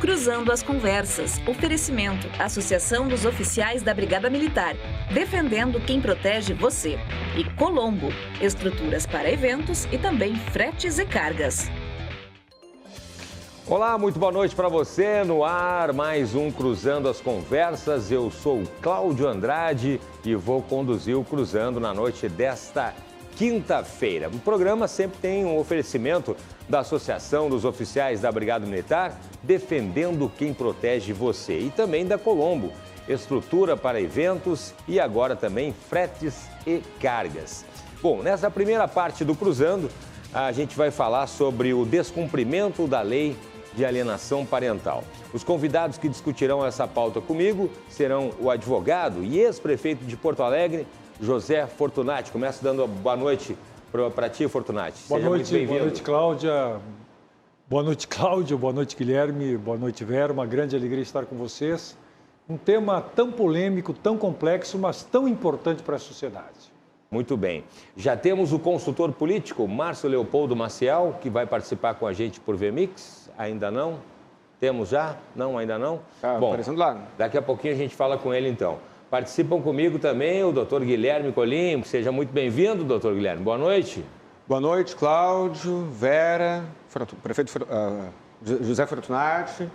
Cruzando as Conversas. Oferecimento. Associação dos Oficiais da Brigada Militar. Defendendo quem protege você. E Colombo. Estruturas para eventos e também fretes e cargas. Olá, muito boa noite para você. No ar, mais um Cruzando as Conversas. Eu sou o Cláudio Andrade e vou conduzir o Cruzando na noite desta quinta-feira. O programa sempre tem um oferecimento da Associação dos Oficiais da Brigada Militar, defendendo quem protege você. E também da Colombo, estrutura para eventos e agora também fretes e cargas. Bom, nessa primeira parte do Cruzando, a gente vai falar sobre o descumprimento da lei de alienação parental. Os convidados que discutirão essa pauta comigo serão o advogado e ex-prefeito de Porto Alegre, José Fortunati. Começo dando boa noite para ti, Fortunati. Boa noite, boa noite, Cláudia. Boa noite, Cláudio. Boa noite, Guilherme. Boa noite, Vera. Uma grande alegria estar com vocês. Um tema tão polêmico, tão complexo, mas tão importante para a sociedade. Muito bem. Já temos o consultor político, Márcio Leopoldo Maciel, que vai participar com a gente por VMix. Ainda não? Temos já? Não, ainda não? Bom, aparecendo lá. Daqui a pouquinho a gente fala com ele, então. Participam comigo também o doutor Guilherme Colim. Seja muito bem-vindo, doutor Guilherme. Boa noite. Boa noite, Cláudio, Vera, prefeito José Fortunati,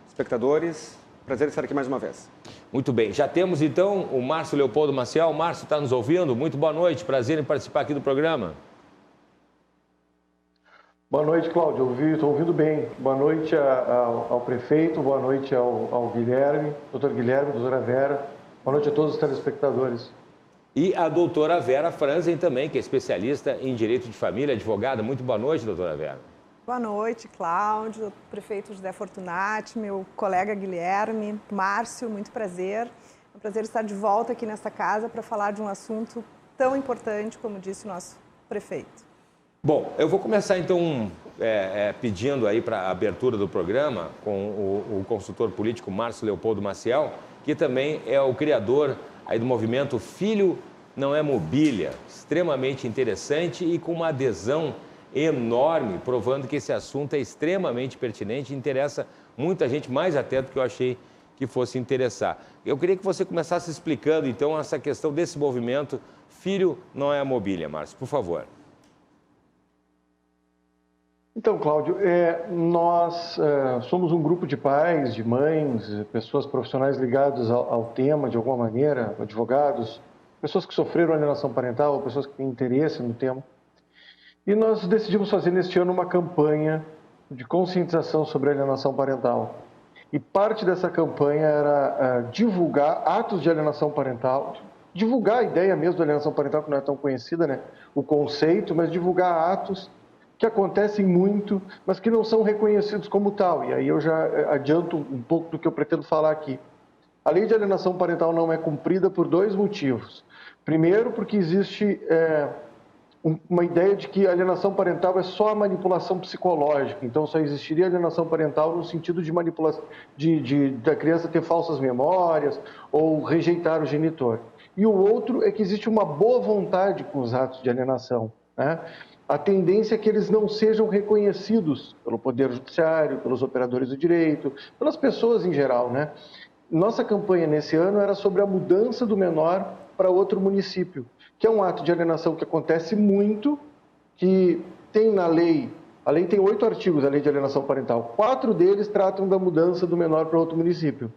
espectadores. Prazer estar aqui mais uma vez. Muito bem. Já temos, então, o Márcio Leopoldo Maciel. O Márcio está nos ouvindo? Muito boa noite. Prazer em participar aqui do programa. Boa noite, Cláudio. Estou ouvindo bem. Boa noite ao prefeito, boa noite ao Guilherme, doutor Guilherme, doutora Vera. Boa noite a todos os telespectadores. E a doutora Vera Franzen também, que é especialista em direito de família, advogada. Muito boa noite, doutora Vera. Boa noite, Cláudio, prefeito José Fortunati, meu colega Guilherme, Márcio, muito prazer. É um prazer estar de volta aqui nesta casa para falar de um assunto tão importante, como disse o nosso prefeito. Bom, eu vou começar então pedindo aí para a abertura do programa com o consultor político Márcio Leopoldo Maciel, que também é o criador aí do movimento Filho Não é Mobília, extremamente interessante e com uma adesão enorme, provando que esse assunto é extremamente pertinente e interessa muita gente, mais até do que eu achei que fosse interessar. Eu queria que você começasse explicando então essa questão desse movimento Filho Não é Mobília, Márcio, por favor. Então, Cláudio, nós somos um grupo de pais, de mães, pessoas profissionais ligadas ao tema de alguma maneira, advogados, pessoas que sofreram alienação parental, pessoas que têm interesse no tema. E nós decidimos fazer neste ano uma campanha de conscientização sobre alienação parental. E parte dessa campanha era divulgar atos de alienação parental, divulgar a ideia mesmo da alienação parental, que não é tão conhecida, né? O conceito, mas divulgar atos que acontecem muito, mas que não são reconhecidos como tal. E aí eu já adianto um pouco do que eu pretendo falar aqui. A lei de alienação parental não é cumprida por dois motivos. Primeiro, porque existe uma ideia de que a alienação parental é só a manipulação psicológica. Então, só existiria alienação parental no sentido de manipulação, da criança ter falsas memórias ou rejeitar o genitor. E o outro é que existe uma boa vontade com os atos de alienação, né? A tendência é que eles não sejam reconhecidos pelo Poder Judiciário, pelos operadores do direito, pelas pessoas em geral, né? Nossa campanha nesse ano era sobre a mudança do menor para outro município, que é um ato de alienação que acontece muito, que tem na lei, a lei tem 8 artigos, a lei de alienação parental, 4 deles tratam da mudança do menor para outro município.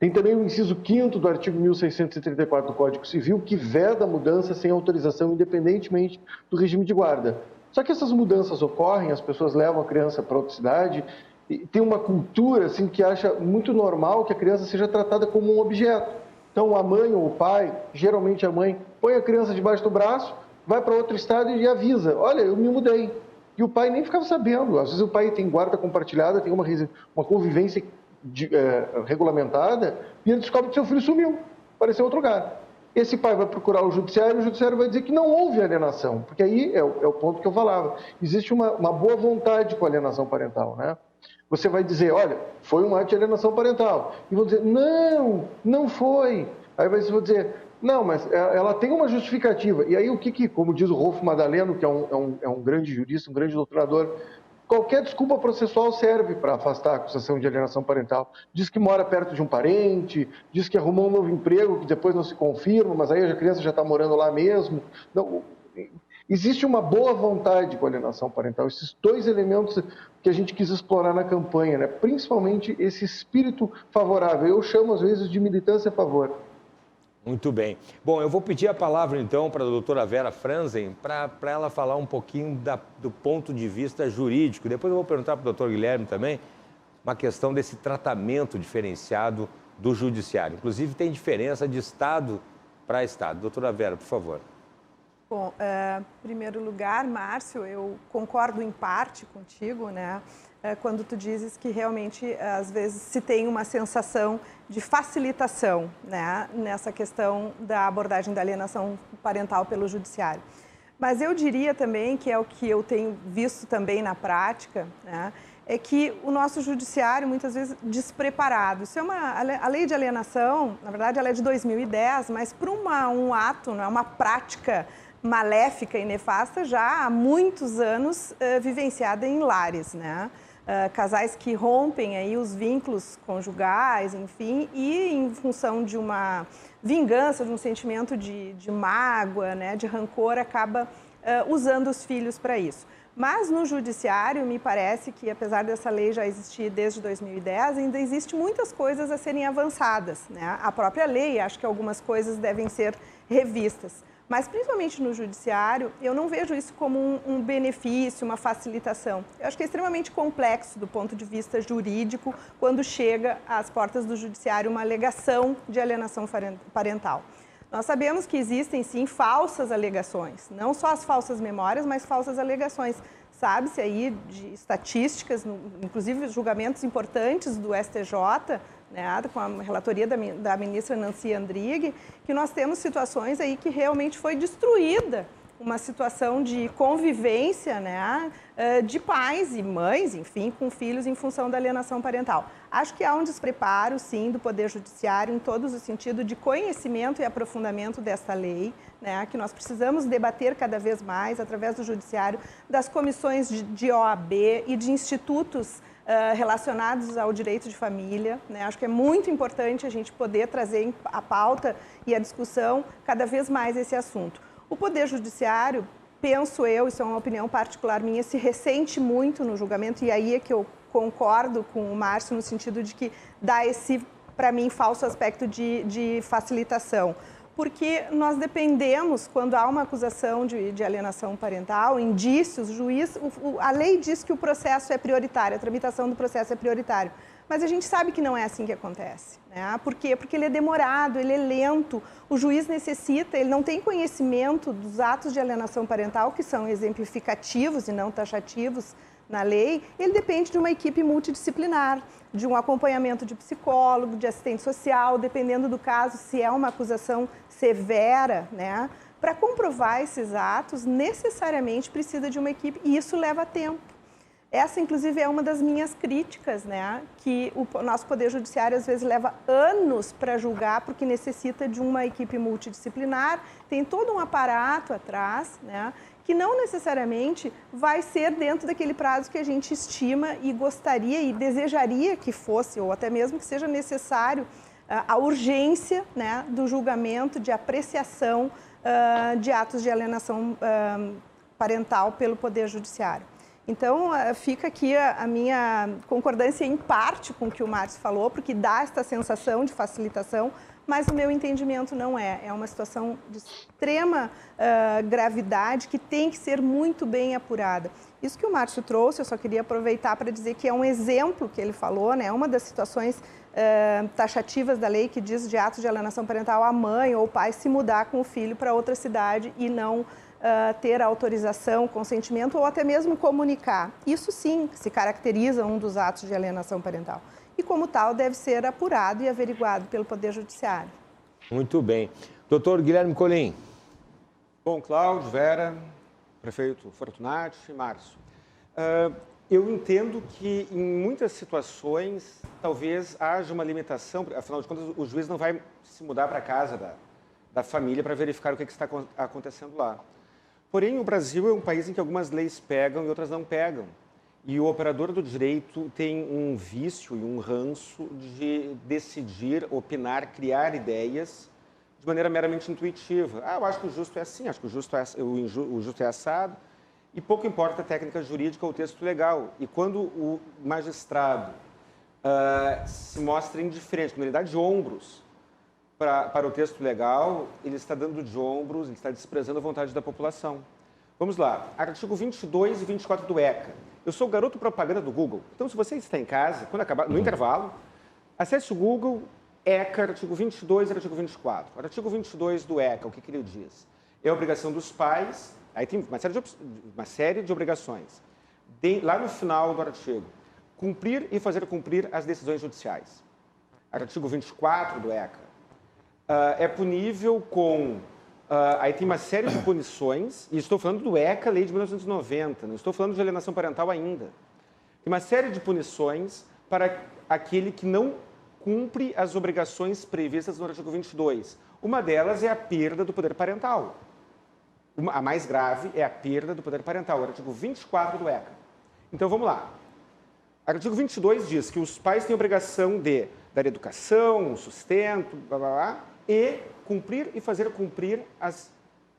Tem também o inciso 5º do artigo 1634 do Código Civil, que veda a mudança sem autorização, independentemente do regime de guarda. Só que essas mudanças ocorrem, as pessoas levam a criança para outra cidade, e tem uma cultura assim, que acha muito normal que a criança seja tratada como um objeto. Então, a mãe ou o pai, geralmente a mãe, põe a criança debaixo do braço, vai para outro estado e avisa, olha, eu me mudei. E o pai nem ficava sabendo. Às vezes o pai tem guarda compartilhada, tem uma convivência regulamentada, e ele descobre que seu filho sumiu, apareceu em outro lugar. Esse pai vai procurar o judiciário vai dizer que não houve alienação, porque aí é o ponto que eu falava. Existe uma boa vontade com a alienação parental, né? Você vai dizer, olha, foi um ato de alienação parental. E vão dizer, não foi. Aí você vai dizer, não, mas ela tem uma justificativa. E aí como diz o Rolfo Madaleno, que é um grande jurista, um grande doutorador, Qualquer desculpa processual serve para afastar a acusação de alienação parental. Diz que mora perto de um parente, diz que arrumou um novo emprego que depois não se confirma, mas aí a criança já está morando lá mesmo. Não, existe uma boa vontade com a alienação parental. Esses dois elementos que a gente quis explorar na campanha, né? Principalmente esse espírito favorável. Eu chamo, às vezes, de militância a favor. Muito bem. Bom, eu vou pedir a palavra, então, para a doutora Vera Franzen, para ela falar um pouquinho do ponto de vista jurídico. Depois eu vou perguntar para o doutor Guilherme também uma questão desse tratamento diferenciado do judiciário. Inclusive, tem diferença de estado para estado. Doutora Vera, por favor. Bom, em primeiro lugar, Márcio, eu concordo em parte contigo, né? Quando tu dizes que realmente, às vezes, se tem uma sensação de facilitação, né, nessa questão da abordagem da alienação parental pelo judiciário. Mas eu diria também, que é o que eu tenho visto também na prática, né, é que o nosso judiciário, muitas vezes, despreparado. Isso é a lei de alienação, na verdade, ela é de 2010, mas para um ato, não é uma prática maléfica e nefasta, já há muitos anos vivenciada em lares, né? Casais que rompem aí os vínculos conjugais, enfim, e em função de uma vingança, de um sentimento de mágoa, né, de rancor, acaba usando os filhos para isso. Mas no judiciário, me parece que, apesar dessa lei já existir desde 2010, ainda existe muitas coisas a serem avançadas, né? A própria lei, acho que algumas coisas devem ser revistas. Mas, principalmente no judiciário, eu não vejo isso como um benefício, uma facilitação. Eu acho que é extremamente complexo do ponto de vista jurídico quando chega às portas do judiciário uma alegação de alienação parental. Nós sabemos que existem, sim, falsas alegações, não só as falsas memórias, mas falsas alegações. Sabe-se aí de estatísticas, inclusive julgamentos importantes do STJ, né, com a relatoria da ministra Nancy Andrighi, que nós temos situações aí que realmente foi destruída uma situação de convivência, né, de pais e mães, enfim, com filhos em função da alienação parental. Acho que há um despreparo, sim, do Poder Judiciário em todos os sentidos de conhecimento e aprofundamento desta lei, né, que nós precisamos debater cada vez mais através do Judiciário, das comissões de OAB e de institutos relacionados ao direito de família, né? Acho que é muito importante a gente poder trazer a pauta e a discussão cada vez mais esse assunto. O Poder Judiciário, penso eu, isso é uma opinião particular minha, se ressente muito no julgamento, e aí é que eu concordo com o Márcio no sentido de que dá esse, para mim, falso aspecto de facilitação. Porque nós dependemos, quando há uma acusação de alienação parental, indícios, juiz, a lei diz que o processo é prioritário, a tramitação do processo é prioritário. Mas a gente sabe que não é assim que acontece, né? Por quê? Porque ele é demorado, ele é lento, o juiz necessita, ele não tem conhecimento dos atos de alienação parental, que são exemplificativos e não taxativos na lei, ele depende de uma equipe multidisciplinar, de um acompanhamento de psicólogo, de assistente social, dependendo do caso, se é uma acusação severa, né? Para comprovar esses atos, necessariamente precisa de uma equipe, e isso leva tempo. Essa, inclusive, é uma das minhas críticas, né? Que o nosso Poder Judiciário, às vezes, leva anos para julgar, porque necessita de uma equipe multidisciplinar, tem todo um aparato atrás, né? Que não necessariamente vai ser dentro daquele prazo que a gente estima e gostaria e desejaria que fosse, ou até mesmo que seja necessário a urgência, né, do julgamento, de apreciação de atos de alienação parental pelo Poder Judiciário. Então, fica aqui a minha concordância em parte com o que o Márcio falou, porque dá esta sensação de facilitação, mas o meu entendimento não é. É uma situação de extrema gravidade que tem que ser muito bem apurada. Isso que o Márcio trouxe, eu só queria aproveitar para dizer que é um exemplo que ele falou, né? Uma das situações taxativas da lei que diz de atos de alienação parental a mãe ou o pai se mudar com o filho para outra cidade e não ter autorização, consentimento ou até mesmo comunicar. Isso sim se caracteriza um dos atos de alienação parental. E como tal deve ser apurado e averiguado pelo Poder Judiciário. Muito bem. Doutor Guilherme Colim. Bom, Cláudio, Vera, prefeito Fortunati e Márcio. Eu entendo que em muitas situações talvez haja uma limitação, afinal de contas o juiz não vai se mudar para a casa da família para verificar o que está acontecendo lá. Porém, o Brasil é um país em que algumas leis pegam e outras não pegam. E o operador do direito tem um vício e um ranço de decidir, opinar, criar ideias de maneira meramente intuitiva. Eu acho que o justo é assim, acho que o justo é assado. E pouco importa a técnica jurídica ou o texto legal. E quando o magistrado se mostra indiferente, quando ele dá de ombros para o texto legal, ele está dando de ombros, ele está desprezando a vontade da população. Vamos lá, artigo 22 e 24 do ECA. Eu sou o garoto propaganda do Google. Então, se você está em casa, quando acabar, no intervalo, acesse o Google, ECA, artigo 22 e artigo 24. O artigo 22 do ECA, o que ele diz? É a obrigação dos pais, aí tem uma série de obrigações. Lá no final do artigo, cumprir e fazer cumprir as decisões judiciais. Artigo 24 do ECA. É punível com... aí tem uma série de punições, e estou falando do ECA, lei de 1990, não estou falando de alienação parental ainda. Tem uma série de punições para aquele que não cumpre as obrigações previstas no artigo 22. Uma delas é a perda do poder parental. A mais grave é a perda do poder parental, o artigo 24 do ECA. Então, vamos lá. Artigo 22 diz que os pais têm a obrigação de dar educação, sustento, blá, blá, blá, e cumprir e fazer cumprir as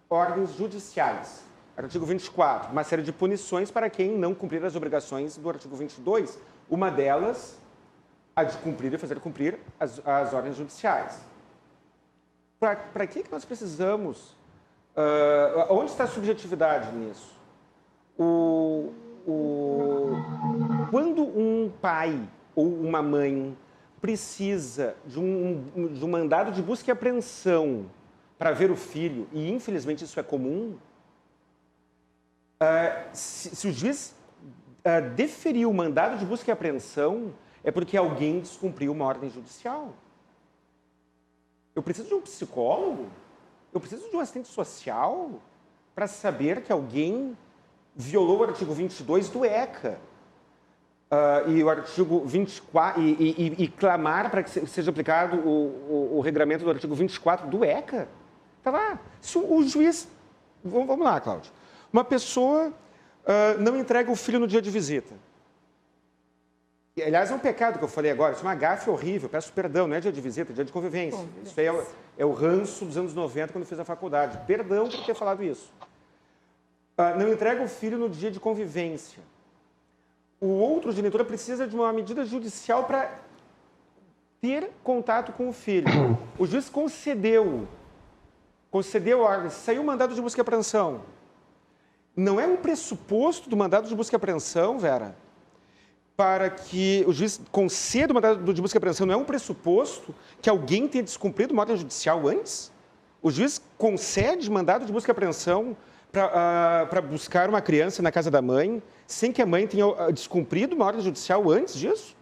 ordens judiciais. Artigo 24, uma série de punições para quem não cumprir as obrigações do artigo 22. Uma delas, a de cumprir e fazer cumprir as ordens judiciais. Para que nós precisamos? Onde está a subjetividade nisso? Quando um pai ou uma mãe precisa de um mandado de busca e apreensão para ver o filho, e infelizmente isso é comum, se o juiz deferiu o mandado de busca e apreensão, é porque alguém descumpriu uma ordem judicial. Eu preciso de um psicólogo? Eu preciso de um assistente social para saber que alguém violou o artigo 22 do ECA. E o artigo 24, e clamar para que seja aplicado o regramento do artigo 24 do ECA. Está lá. Se o juiz... Vamos lá, Cláudio. Uma pessoa não entrega o filho no dia de visita. E, aliás, é um pecado que eu falei agora, isso é uma gafe horrível, peço perdão, não é dia de visita, é dia de convivência. Isso aí é o ranço dos anos 90, quando eu fiz a faculdade. Perdão por ter falado isso. Não entrega o filho no dia de convivência. O outro genitor precisa de uma medida judicial para ter contato com o filho. O juiz concedeu a ordem, saiu o mandado de busca e apreensão. Não é um pressuposto do mandado de busca e apreensão, Vera, para que o juiz conceda o mandado de busca e apreensão, não é um pressuposto que alguém tenha descumprido uma ordem judicial antes? O juiz concede mandado de busca e apreensão para buscar uma criança na casa da mãe, sem que a mãe tenha descumprido uma ordem judicial antes disso?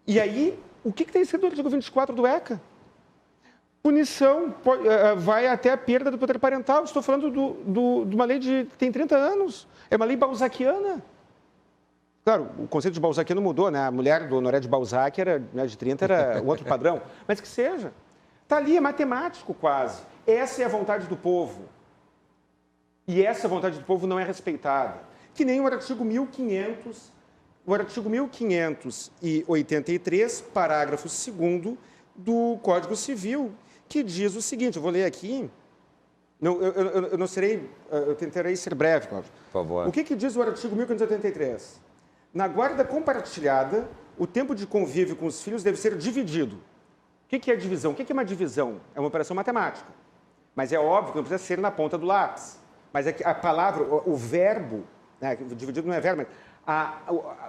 E aí, o que está escrito no artigo 24 do ECA? Punição vai até a perda do poder parental. Estou falando de uma lei que tem 30 anos. É uma lei balzaquiana. Claro, o conceito de balzaquiano mudou, né? A mulher do Honoré de Balzac de 30 era um outro padrão. Mas que seja. Está ali, é matemático quase. Essa é a vontade do povo. E essa vontade do povo não é respeitada. Que nem o artigo 1500, o artigo 1583, parágrafo 2º do Código Civil, que diz o seguinte, eu vou ler aqui, eu não serei, eu tentarei ser breve, Cláudio. Por favor. O que diz o artigo 1583? Na guarda compartilhada, o tempo de convívio com os filhos deve ser dividido. O que é divisão? O que é uma divisão? É uma operação matemática. Mas é óbvio que não precisa ser na ponta do lápis. Mas é que a palavra, o verbo, né, dividido não é verbo, mas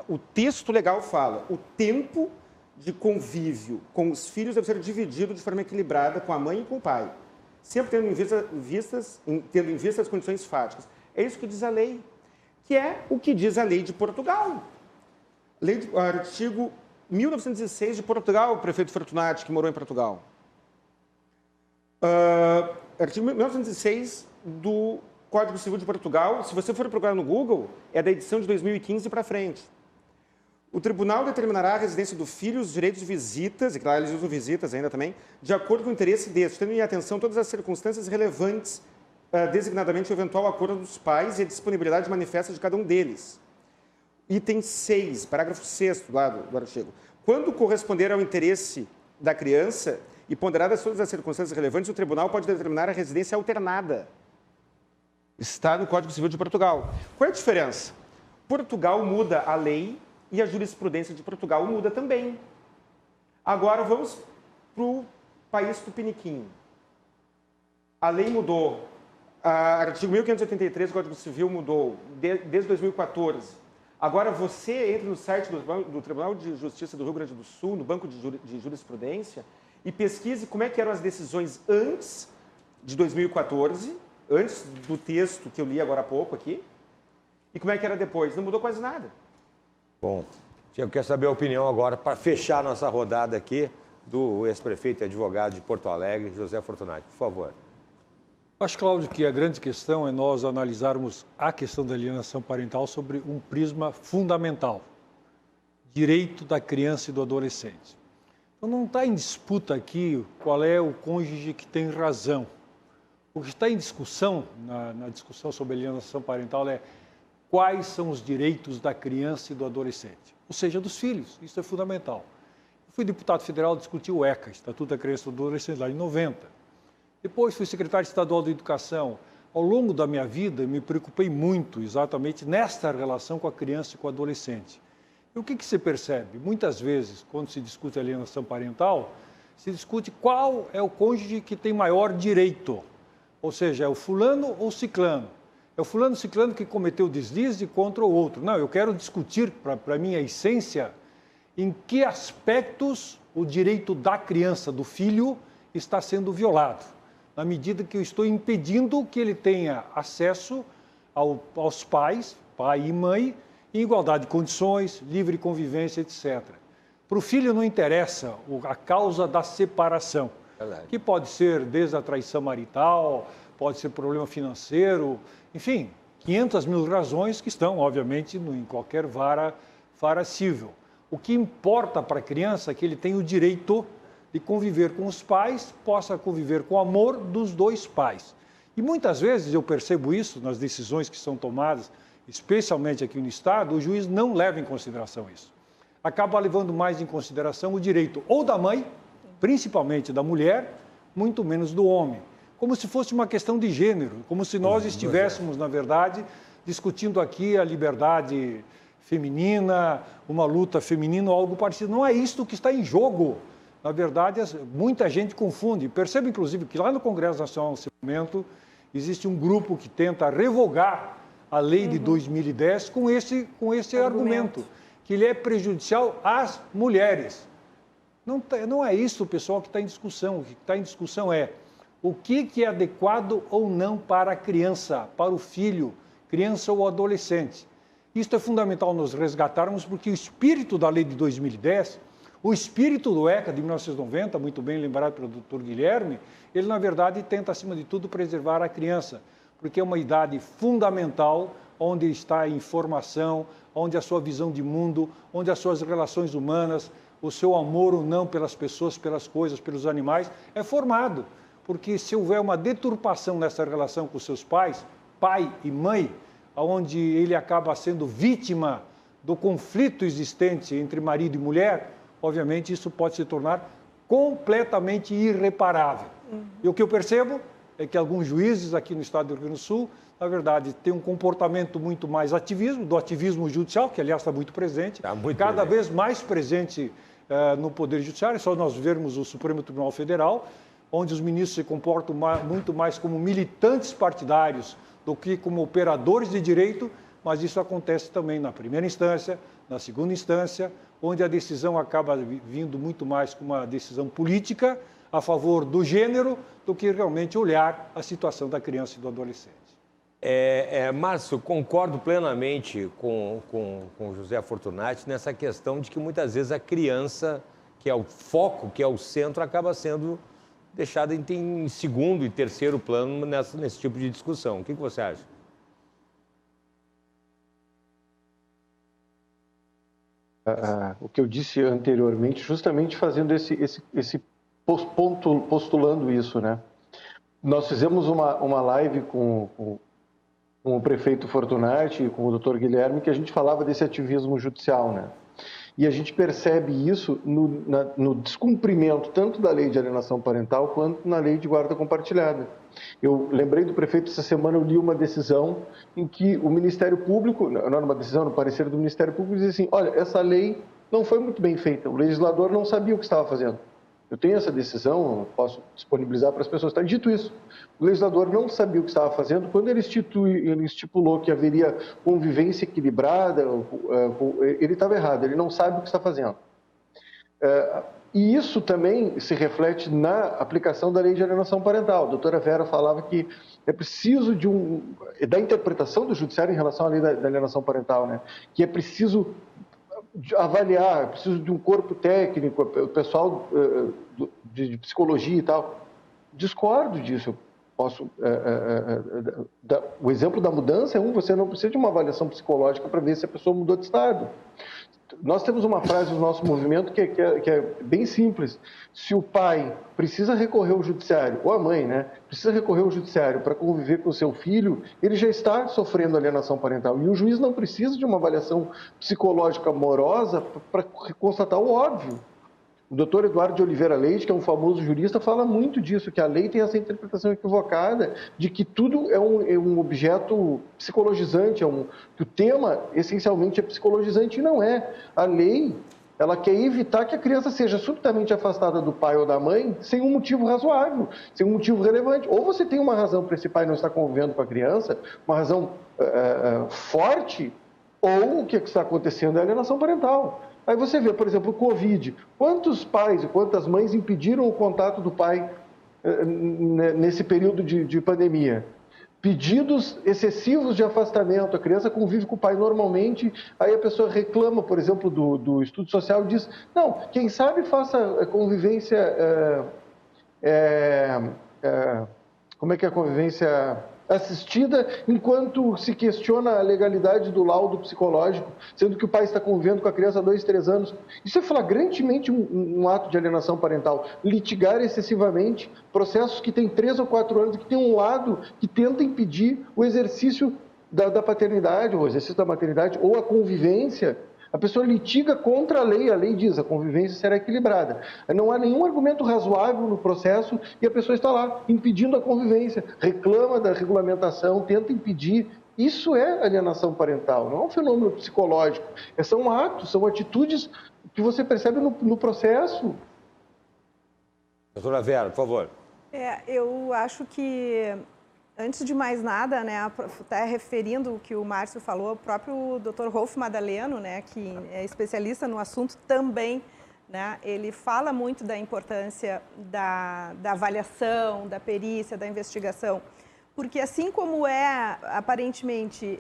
o texto legal fala, o tempo de convívio com os filhos deve ser dividido de forma equilibrada com a mãe e com o pai, sempre tendo em vista as condições fáticas. É isso que diz a lei, que é o que diz a lei de Portugal. Artigo 1916 de Portugal, o prefeito Fortunati, que morou em Portugal. Artigo 1916 do Código Civil de Portugal, se você for procurar no Google, é da edição de 2015 para frente. O tribunal determinará a residência do filho, os direitos de visitas, e claro, eles usam visitas ainda também, de acordo com o interesse deste, tendo em atenção todas as circunstâncias relevantes, designadamente o eventual acordo dos pais e a disponibilidade manifesta de cada um deles. item 6, parágrafo 6º lá do artigo. Quando corresponder ao interesse da criança e ponderadas todas as circunstâncias relevantes, o tribunal pode determinar a residência alternada. Está no Código Civil de Portugal. Qual é a diferença? Portugal muda a lei e a jurisprudência de Portugal muda também. Agora vamos para o país tupiniquim. A lei mudou. Artigo 1583 do Código Civil mudou desde 2014. Agora você entra no site do Tribunal de Justiça do Rio Grande do Sul, no Banco de Jurisprudência, e pesquise como é que eram as decisões antes de 2014, antes do texto que eu li agora há pouco aqui, e como é que era depois. Não mudou quase nada. Bom, eu quero saber a opinião agora, para fechar nossa rodada aqui, do ex-prefeito e advogado de Porto Alegre, José Fortunati. Por favor. Acho, Cláudio, que a grande questão é nós analisarmos a questão da alienação parental sobre um prisma fundamental. Direito da criança e do adolescente. Então não está em disputa aqui qual é o cônjuge que tem razão. O que está em discussão, na discussão sobre alienação parental, é quais são os direitos da criança e do adolescente, ou seja, dos filhos. Isso é fundamental. Eu fui deputado federal, discuti o ECA, Estatuto da Criança e do Adolescente, lá em 90. Depois fui secretário estadual de Educação. Ao longo da minha vida, me preocupei muito exatamente nesta relação com a criança e com o adolescente. E o que se percebe? Muitas vezes, quando se discute alienação parental, se discute qual é o cônjuge que tem maior direito. Ou seja, é o fulano ou ciclano. É o fulano ou ciclano que cometeu deslize contra o outro. Não, eu quero discutir, para mim, a essência, em que aspectos o direito da criança, do filho, está sendo violado. Na medida que eu estou impedindo que ele tenha acesso aos pais, pai e mãe, em igualdade de condições, livre convivência, etc. Para o filho não interessa a causa da separação, que pode ser desde a traição marital, pode ser problema financeiro, enfim, 500 mil razões que estão, obviamente, em qualquer vara civil. O que importa para a criança é que ele tenha o direito de conviver com os pais, possa conviver com o amor dos dois pais. E muitas vezes eu percebo isso nas decisões que são tomadas, especialmente aqui no Estado, o juiz não leva em consideração isso. Acaba levando mais em consideração o direito ou da mãe, principalmente da mulher, muito menos do homem. Como se fosse uma questão de gênero, como se nós estivéssemos, na verdade, discutindo aqui a liberdade feminina, uma luta feminina ou algo parecido. Não é isso que está em jogo. Na verdade, muita gente confunde. Perceba, inclusive, que lá no Congresso Nacional, nesse momento, existe um grupo que tenta revogar a lei de 2010 com esse argumento, que ele é prejudicial às mulheres. Não é isso, pessoal, que está em discussão. O que está em discussão é o que é adequado ou não para a criança, para o filho, criança ou adolescente. Isso é fundamental nós resgatarmos, porque o espírito da lei de 2010... O espírito do ECA de 1990, muito bem lembrado pelo Dr. Guilherme, ele, na verdade, tenta, acima de tudo, preservar a criança, porque é uma idade fundamental, onde está a informação, onde a sua visão de mundo, onde as suas relações humanas, o seu amor ou não pelas pessoas, pelas coisas, pelos animais, é formado. Porque se houver uma deturpação nessa relação com seus pais, pai e mãe, onde ele acaba sendo vítima do conflito existente entre marido e mulher, obviamente, isso pode se tornar completamente irreparável. E o que eu percebo é que alguns juízes aqui no estado do Rio Grande do Sul, na verdade, têm um comportamento muito mais do ativismo judicial, que, aliás, está muito presente, cada vez mais presente no Poder Judiciário. É só nós vermos o Supremo Tribunal Federal, onde os ministros se comportam muito mais como militantes partidários do que como operadores de direito, mas isso acontece também na primeira instância, na segunda instância, onde a decisão acaba vindo muito mais como uma decisão política a favor do gênero do que realmente olhar a situação da criança e do adolescente. Márcio, concordo plenamente com José Fortunati nessa questão de que muitas vezes a criança, que é o foco, que é o centro, acaba sendo deixada em segundo e terceiro plano nesse tipo de discussão. O que você acha? O que eu disse anteriormente, justamente fazendo postulando isso, né? Nós fizemos uma live com com o prefeito Fortunati e com o doutor Guilherme, que a gente falava desse ativismo judicial, né? E a gente percebe isso no descumprimento tanto da lei de alienação parental quanto na lei de guarda compartilhada. Eu lembrei do prefeito, essa semana eu li uma decisão em que o Ministério Público, não era uma decisão, no parecer do Ministério Público, diz assim, olha, essa lei não foi muito bem feita, o legislador não sabia o que estava fazendo. Eu tenho essa decisão, posso disponibilizar para as pessoas. Está dito isso. O legislador não sabia o que estava fazendo quando ele estipulou que haveria convivência equilibrada, ele estava errado, ele não sabe o que está fazendo. E isso também se reflete na aplicação da lei de alienação parental. A doutora Vera falava que é preciso da interpretação do judiciário em relação à lei da alienação parental, né? Que é preciso avaliar, preciso de um corpo técnico, o pessoal de psicologia e tal. Discordo disso. Eu posso, o exemplo da mudança é você não precisa de uma avaliação psicológica para ver se a pessoa mudou de estado. Nós temos uma frase no nosso movimento que é bem simples. Se o pai precisa recorrer ao judiciário, ou a mãe, né, precisa recorrer ao judiciário para conviver com o seu filho, ele já está sofrendo alienação parental. E o juiz não precisa de uma avaliação psicológica amorosa para constatar o óbvio. O doutor Eduardo de Oliveira Leite, que é um famoso jurista, fala muito disso, que a lei tem essa interpretação equivocada de que tudo é um objeto psicologizante, que o tema essencialmente é psicologizante, e não é. A lei, ela quer evitar que a criança seja subitamente afastada do pai ou da mãe sem um motivo razoável, sem um motivo relevante. Ou você tem uma razão para esse pai não estar convivendo com a criança, uma razão forte, ou o que está acontecendo é alienação parental. Aí você vê, por exemplo, o Covid. Quantos pais e quantas mães impediram o contato do pai nesse período de pandemia? Pedidos excessivos de afastamento. A criança convive com o pai normalmente, aí a pessoa reclama, por exemplo, do estudo social e diz, não, quem sabe faça convivência... como é que é a convivência... assistida, enquanto se questiona a legalidade do laudo psicológico, sendo que o pai está convivendo com a criança há 2, 3 anos. Isso é flagrantemente um ato de alienação parental. Litigar excessivamente processos que têm 3 ou 4 anos, que tem um lado que tenta impedir o exercício da paternidade, ou o exercício da maternidade, ou a convivência. A pessoa litiga contra a lei diz a convivência será equilibrada. Não há nenhum argumento razoável no processo e a pessoa está lá impedindo a convivência, reclama da regulamentação, tenta impedir. Isso é alienação parental, não é um fenômeno psicológico. São atos, são atitudes que você percebe no processo. Doutora Vera, por favor. Eu acho que... Antes de mais nada, né, até referindo o que o Márcio falou, o próprio Dr. Rolf Madaleno, né, que é especialista no assunto também, né, ele fala muito da importância da avaliação, da perícia, da investigação, porque assim como aparentemente,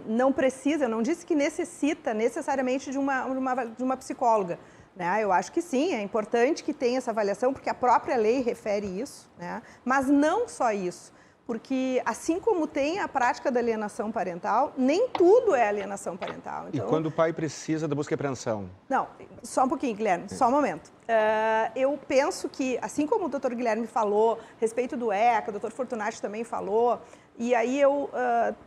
não precisa, eu não disse que necessita necessariamente de uma psicóloga, né? Eu acho que sim, é importante que tenha essa avaliação, porque a própria lei refere isso, né, mas não só isso. Porque, assim como tem a prática da alienação parental, nem tudo é alienação parental. Então... E quando o pai precisa da busca e apreensão? Não, só um pouquinho, Guilherme, só um momento. Eu penso que, assim como o doutor Guilherme falou, a respeito do ECA, o doutor Fortunati também falou, e aí eu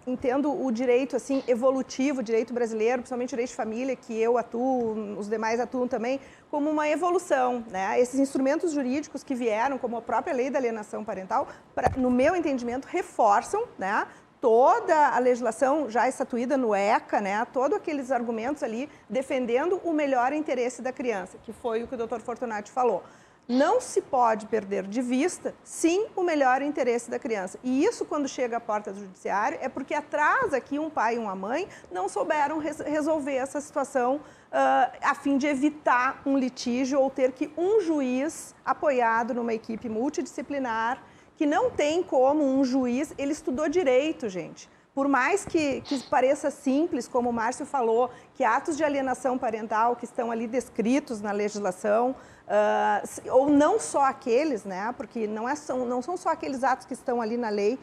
entendo o direito assim, evolutivo, o direito brasileiro, principalmente o direito de família, que eu atuo, os demais atuam também, como uma evolução, né? Esses instrumentos jurídicos que vieram, como a própria lei da alienação parental, no meu entendimento, reforçam, né, toda a legislação já estatuída no ECA, né, todos aqueles argumentos ali defendendo o melhor interesse da criança, que foi o que o doutor Fortunati falou. Não se pode perder de vista, sim, o melhor interesse da criança. E isso, quando chega à porta do judiciário, é porque atrás aqui um pai e uma mãe não souberam resolver essa situação a fim de evitar um litígio ou ter que um juiz apoiado numa equipe multidisciplinar, que não tem como um juiz, ele estudou direito, gente. Por mais que pareça simples, como o Márcio falou, que atos de alienação parental que estão ali descritos na legislação, ou não só aqueles, né? Porque não são só aqueles atos que estão ali na lei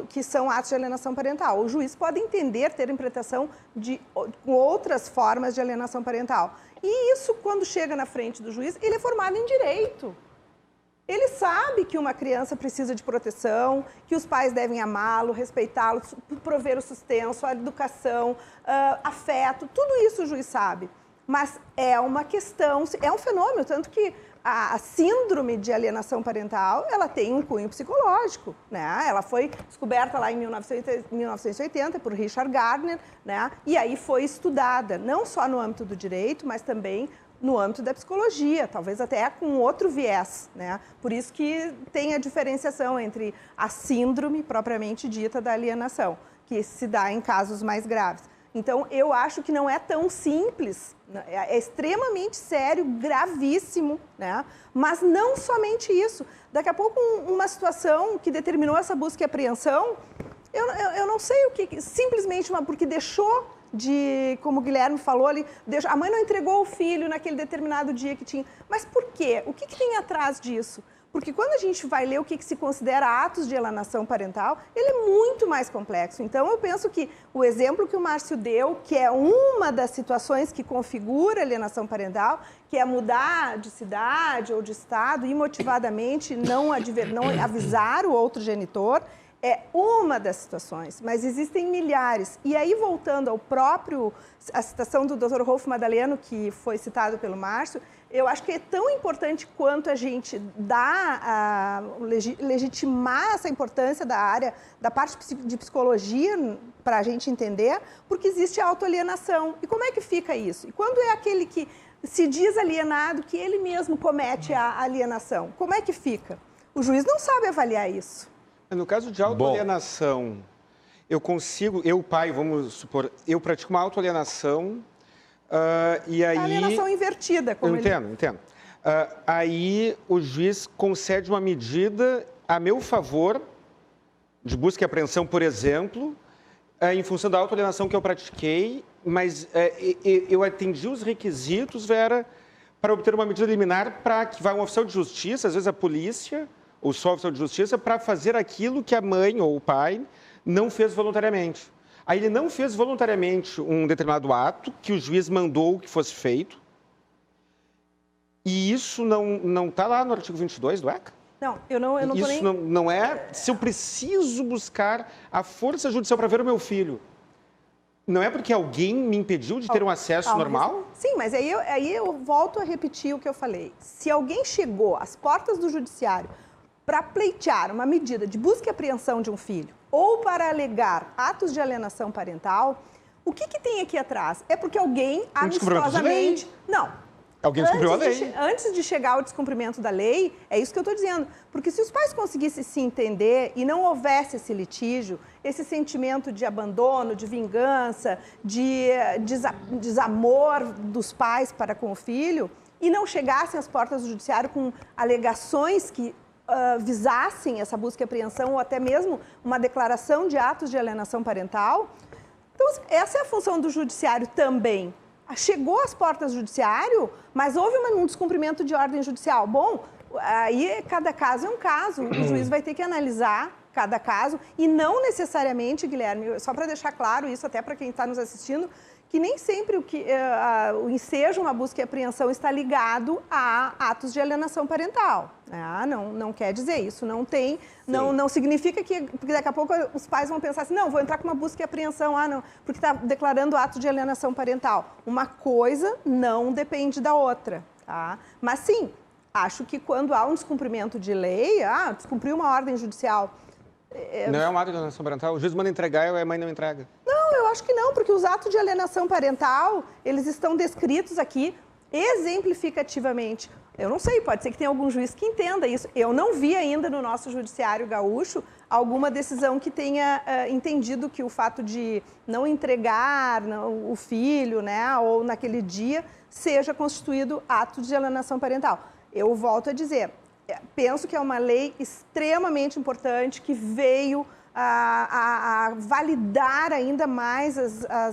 que são atos de alienação parental. O juiz pode entender, ter interpretação com outras formas de alienação parental. E isso, quando chega na frente do juiz, ele é formado em direito. Ele sabe que uma criança precisa de proteção, que os pais devem amá-lo, respeitá-lo, prover o sustento, a educação, afeto, tudo isso o juiz sabe. Mas é uma questão, é um fenômeno, tanto que a síndrome de alienação parental, ela tem um cunho psicológico, né? Ela foi descoberta lá em 1980 por Richard Gardner, né? E aí foi estudada, não só no âmbito do direito, mas também no âmbito da psicologia, talvez até com outro viés, né? Por isso que tem a diferenciação entre a síndrome propriamente dita da alienação, que se dá em casos mais graves. Então, eu acho que não é tão simples, é extremamente sério, gravíssimo, né? Mas não somente isso. Daqui a pouco, uma situação que determinou essa busca e apreensão, eu não sei o que, simplesmente porque deixou de, como o Guilherme falou ali, a mãe não entregou o filho naquele determinado dia que tinha. Mas por quê? O que tem atrás disso? Porque quando a gente vai ler o que se considera atos de alienação parental, ele é muito mais complexo. Então, eu penso que o exemplo que o Márcio deu, que é uma das situações que configura alienação parental, que é mudar de cidade ou de estado imotivadamente, não avisar o outro genitor, é uma das situações, mas existem milhares. E aí, voltando ao a citação do Dr. Rolf Madaleno, que foi citado pelo Márcio, eu acho que é tão importante quanto a gente legitimar essa importância da área, da parte de psicologia, para a gente entender, porque existe a autoalienação. E como é que fica isso? E quando é aquele que se diz alienado, que ele mesmo comete a alienação, como é que fica? O juiz não sabe avaliar isso. No caso de autoalienação, eu pai, vamos supor, eu pratico uma autoalienação e aí... A alienação invertida, como Entendo. Aí o juiz concede uma medida a meu favor, de busca e apreensão, por exemplo, em função da autoalienação que eu pratiquei, mas eu atendi os requisitos, Vera, para obter uma medida liminar para que vá um oficial de justiça, às vezes a polícia, ou só o oficial de justiça, para fazer aquilo que a mãe ou o pai não fez voluntariamente. Aí ele não fez voluntariamente um determinado ato que o juiz mandou que fosse feito, e isso não está lá no artigo 22 do ECA? Não, eu não tô isso nem... não é... Se eu preciso buscar a força judicial para ver o meu filho, não é porque alguém me impediu de ter um acesso normal? Sim, mas aí eu volto a repetir o que eu falei. Se alguém chegou às portas do judiciário para pleitear uma medida de busca e apreensão de um filho ou para alegar atos de alienação parental, o que tem aqui atrás? É porque alguém amistosamente... Não. Alguém descumpriu a lei. Antes de chegar ao descumprimento da lei, é isso que eu estou dizendo. Porque se os pais conseguissem se entender e não houvesse esse litígio, esse sentimento de abandono, de vingança, de desamor dos pais para com o filho, e não chegassem às portas do judiciário com alegações que visassem essa busca e apreensão ou até mesmo uma declaração de atos de alienação parental. Então, essa é a função do judiciário também. Chegou às portas do judiciário, mas houve um descumprimento de ordem judicial. Bom, aí cada caso é um caso. O juiz vai ter que analisar cada caso e não necessariamente, Guilherme, só para deixar claro isso até para quem está nos assistindo, que nem sempre o ensejo, uma busca e apreensão está ligado a atos de alienação parental. Não quer dizer isso, não significa porque daqui a pouco os pais vão pensar assim, não, vou entrar com uma busca e apreensão, porque está declarando ato de alienação parental. Uma coisa não depende da outra, tá? Mas sim, acho que quando há um descumprimento de lei, descumpriu uma ordem judicial... Não é um ato de alienação parental? O juiz manda entregar e a mãe não entrega? Não, eu acho que não, porque os atos de alienação parental, eles estão descritos aqui exemplificativamente. Eu não sei, pode ser que tenha algum juiz que entenda isso. Eu não vi ainda no nosso judiciário gaúcho alguma decisão que tenha entendido que o fato de não entregar o filho, né, ou naquele dia, seja constituído ato de alienação parental. Eu volto a dizer, penso que é uma lei extremamente importante que veio a validar ainda mais a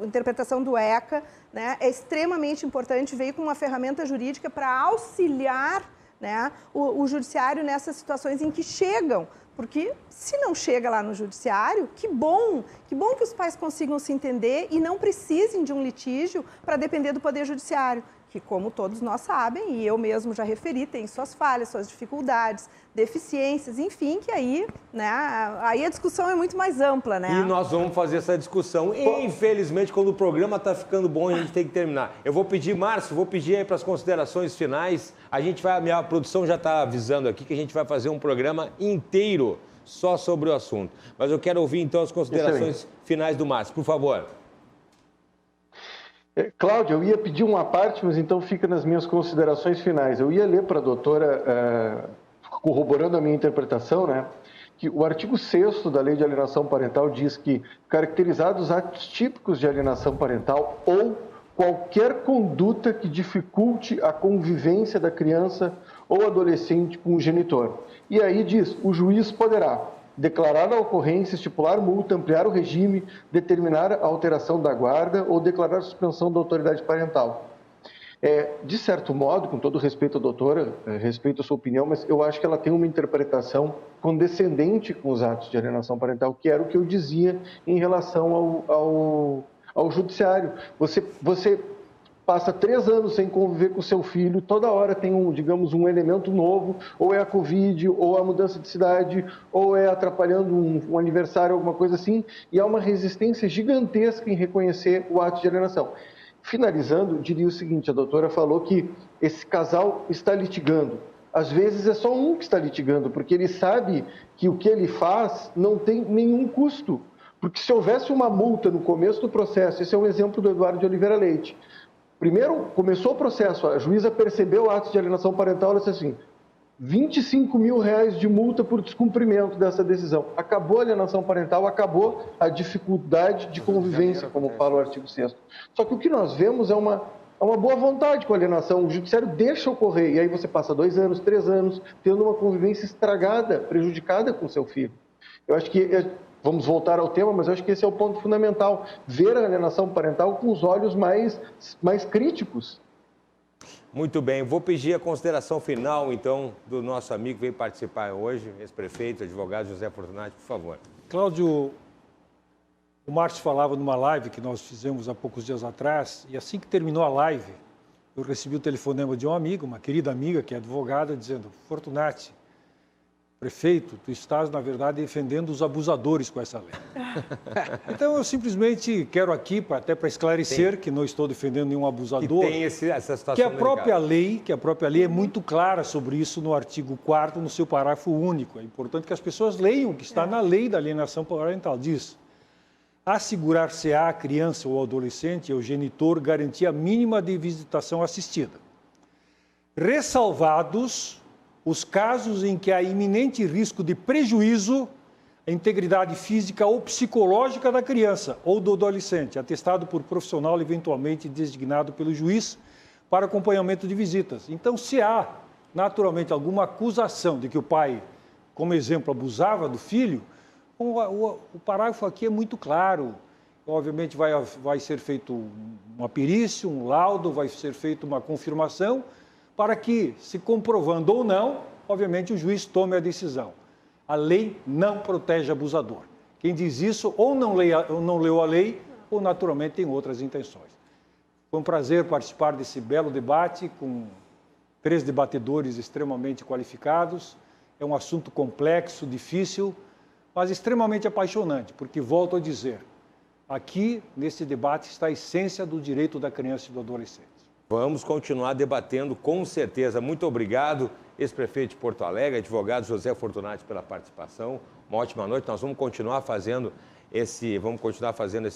interpretação do ECA, né? É extremamente importante, veio com uma ferramenta jurídica para auxiliar, né, o judiciário nessas situações em que chegam. Porque se não chega lá no judiciário, que bom que os pais consigam se entender e não precisem de um litígio para depender do Poder Judiciário. que, como todos nós sabem, e eu mesmo já referi, tem suas falhas, suas dificuldades, deficiências, enfim, que aí, né, aí a discussão é muito mais ampla, né? E nós vamos fazer essa discussão. E, infelizmente, quando o programa está ficando bom, a gente tem que terminar. Eu vou pedir, Márcio, aí para as considerações finais. A minha produção já está avisando aqui que a gente vai fazer um programa inteiro só sobre o assunto. Mas eu quero ouvir, então, as considerações finais do Márcio, por favor. Cláudia, eu ia pedir uma parte, mas então fica nas minhas considerações finais. Eu ia ler para a doutora, corroborando a minha interpretação, né, que o artigo 6º da Lei de Alienação Parental diz que, caracterizados atos típicos de alienação parental ou qualquer conduta que dificulte a convivência da criança ou adolescente com o genitor. E aí diz, o juiz poderá declarar a ocorrência, estipular multa, ampliar o regime, determinar a alteração da guarda ou declarar a suspensão da autoridade parental. De certo modo, com todo respeito à doutora, respeito a sua opinião, mas eu acho que ela tem uma interpretação condescendente com os atos de alienação parental, que era o que eu dizia em relação ao judiciário. Você passa 3 anos sem conviver com o seu filho, toda hora tem um elemento novo, ou é a Covid, ou a mudança de cidade, ou é atrapalhando um aniversário, alguma coisa assim, e há uma resistência gigantesca em reconhecer o ato de alienação. Finalizando, diria o seguinte, a doutora falou que esse casal está litigando. Às vezes é só um que está litigando, porque ele sabe que o que ele faz não tem nenhum custo. Porque se houvesse uma multa no começo do processo, esse é um exemplo do Eduardo de Oliveira Leite. Primeiro, começou o processo, a juíza percebeu o ato de alienação parental, ela disse assim, R$25 mil de multa por descumprimento dessa decisão. Acabou a alienação parental, acabou a dificuldade de convivência, como fala o artigo 6º. Só que o que nós vemos é uma boa vontade com a alienação, o judiciário deixa ocorrer, e aí você passa 2 anos, 3 anos, tendo uma convivência estragada, prejudicada com o seu filho. Eu acho que... Vamos voltar ao tema, mas eu acho que esse é o ponto fundamental, ver a alienação parental com os olhos mais críticos. Muito bem, vou pedir a consideração final, então, do nosso amigo que veio participar hoje, ex-prefeito, advogado José Fortunati, por favor. Cláudio, o Márcio falava numa live que nós fizemos há poucos dias atrás, e assim que terminou a live, eu recebi o telefonema de um amigo, uma querida amiga que é advogada, dizendo, Fortunati, prefeito, tu estás, na verdade, defendendo os abusadores com essa lei. Então, eu simplesmente quero aqui, até para esclarecer, que não estou defendendo nenhum abusador, que tem essa situação que a própria lei é muito clara sobre isso no artigo 4º, no seu parágrafo único. É importante que as pessoas leiam o que está na lei da alienação parental. Diz, assegurar-se-á a criança ou adolescente ou genitor garantia mínima de visitação assistida. Ressalvados os casos em que há iminente risco de prejuízo à integridade física ou psicológica da criança ou do adolescente, atestado por profissional eventualmente designado pelo juiz para acompanhamento de visitas. Então, se há, naturalmente, alguma acusação de que o pai, como exemplo, abusava do filho, o parágrafo aqui é muito claro. Obviamente, vai ser feito uma perícia, um laudo, vai ser feita uma confirmação, para que, se comprovando ou não, obviamente o juiz tome a decisão. A lei não protege abusador. Quem diz isso ou não leu a lei ou naturalmente tem outras intenções. Foi um prazer participar desse belo debate com 3 debatedores extremamente qualificados. É um assunto complexo, difícil, mas extremamente apaixonante, porque, volto a dizer, aqui nesse debate está a essência do direito da criança e do adolescente. Vamos continuar debatendo, com certeza. Muito obrigado, ex-prefeito de Porto Alegre, advogado José Fortunati, pela participação. Uma ótima noite. Nós vamos continuar fazendo esse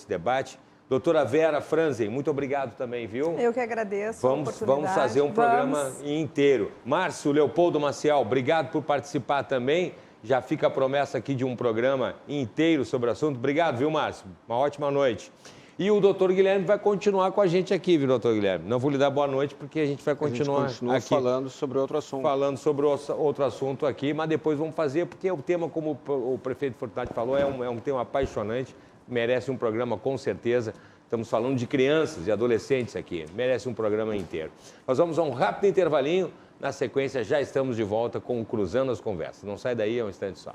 debate. Doutora Vera Franzen, muito obrigado também, viu? Eu que agradeço a oportunidade. Vamos fazer um programa inteiro. Márcio Leopoldo Maciel, obrigado por participar também. Já fica a promessa aqui de um programa inteiro sobre o assunto. Obrigado, viu, Márcio? Uma ótima noite. E o doutor Guilherme vai continuar com a gente aqui, viu, doutor Guilherme? Não vou lhe dar boa noite, porque a gente vai continuar aqui falando sobre outro assunto. Falando sobre outro assunto aqui, mas depois vamos fazer, porque o tema, como o prefeito Fortunati falou, é um tema apaixonante, merece um programa com certeza. Estamos falando de crianças e adolescentes aqui, merece um programa inteiro. Nós vamos a um rápido intervalinho, na sequência já estamos de volta com o Cruzando as Conversas. Não sai daí, é um instante só.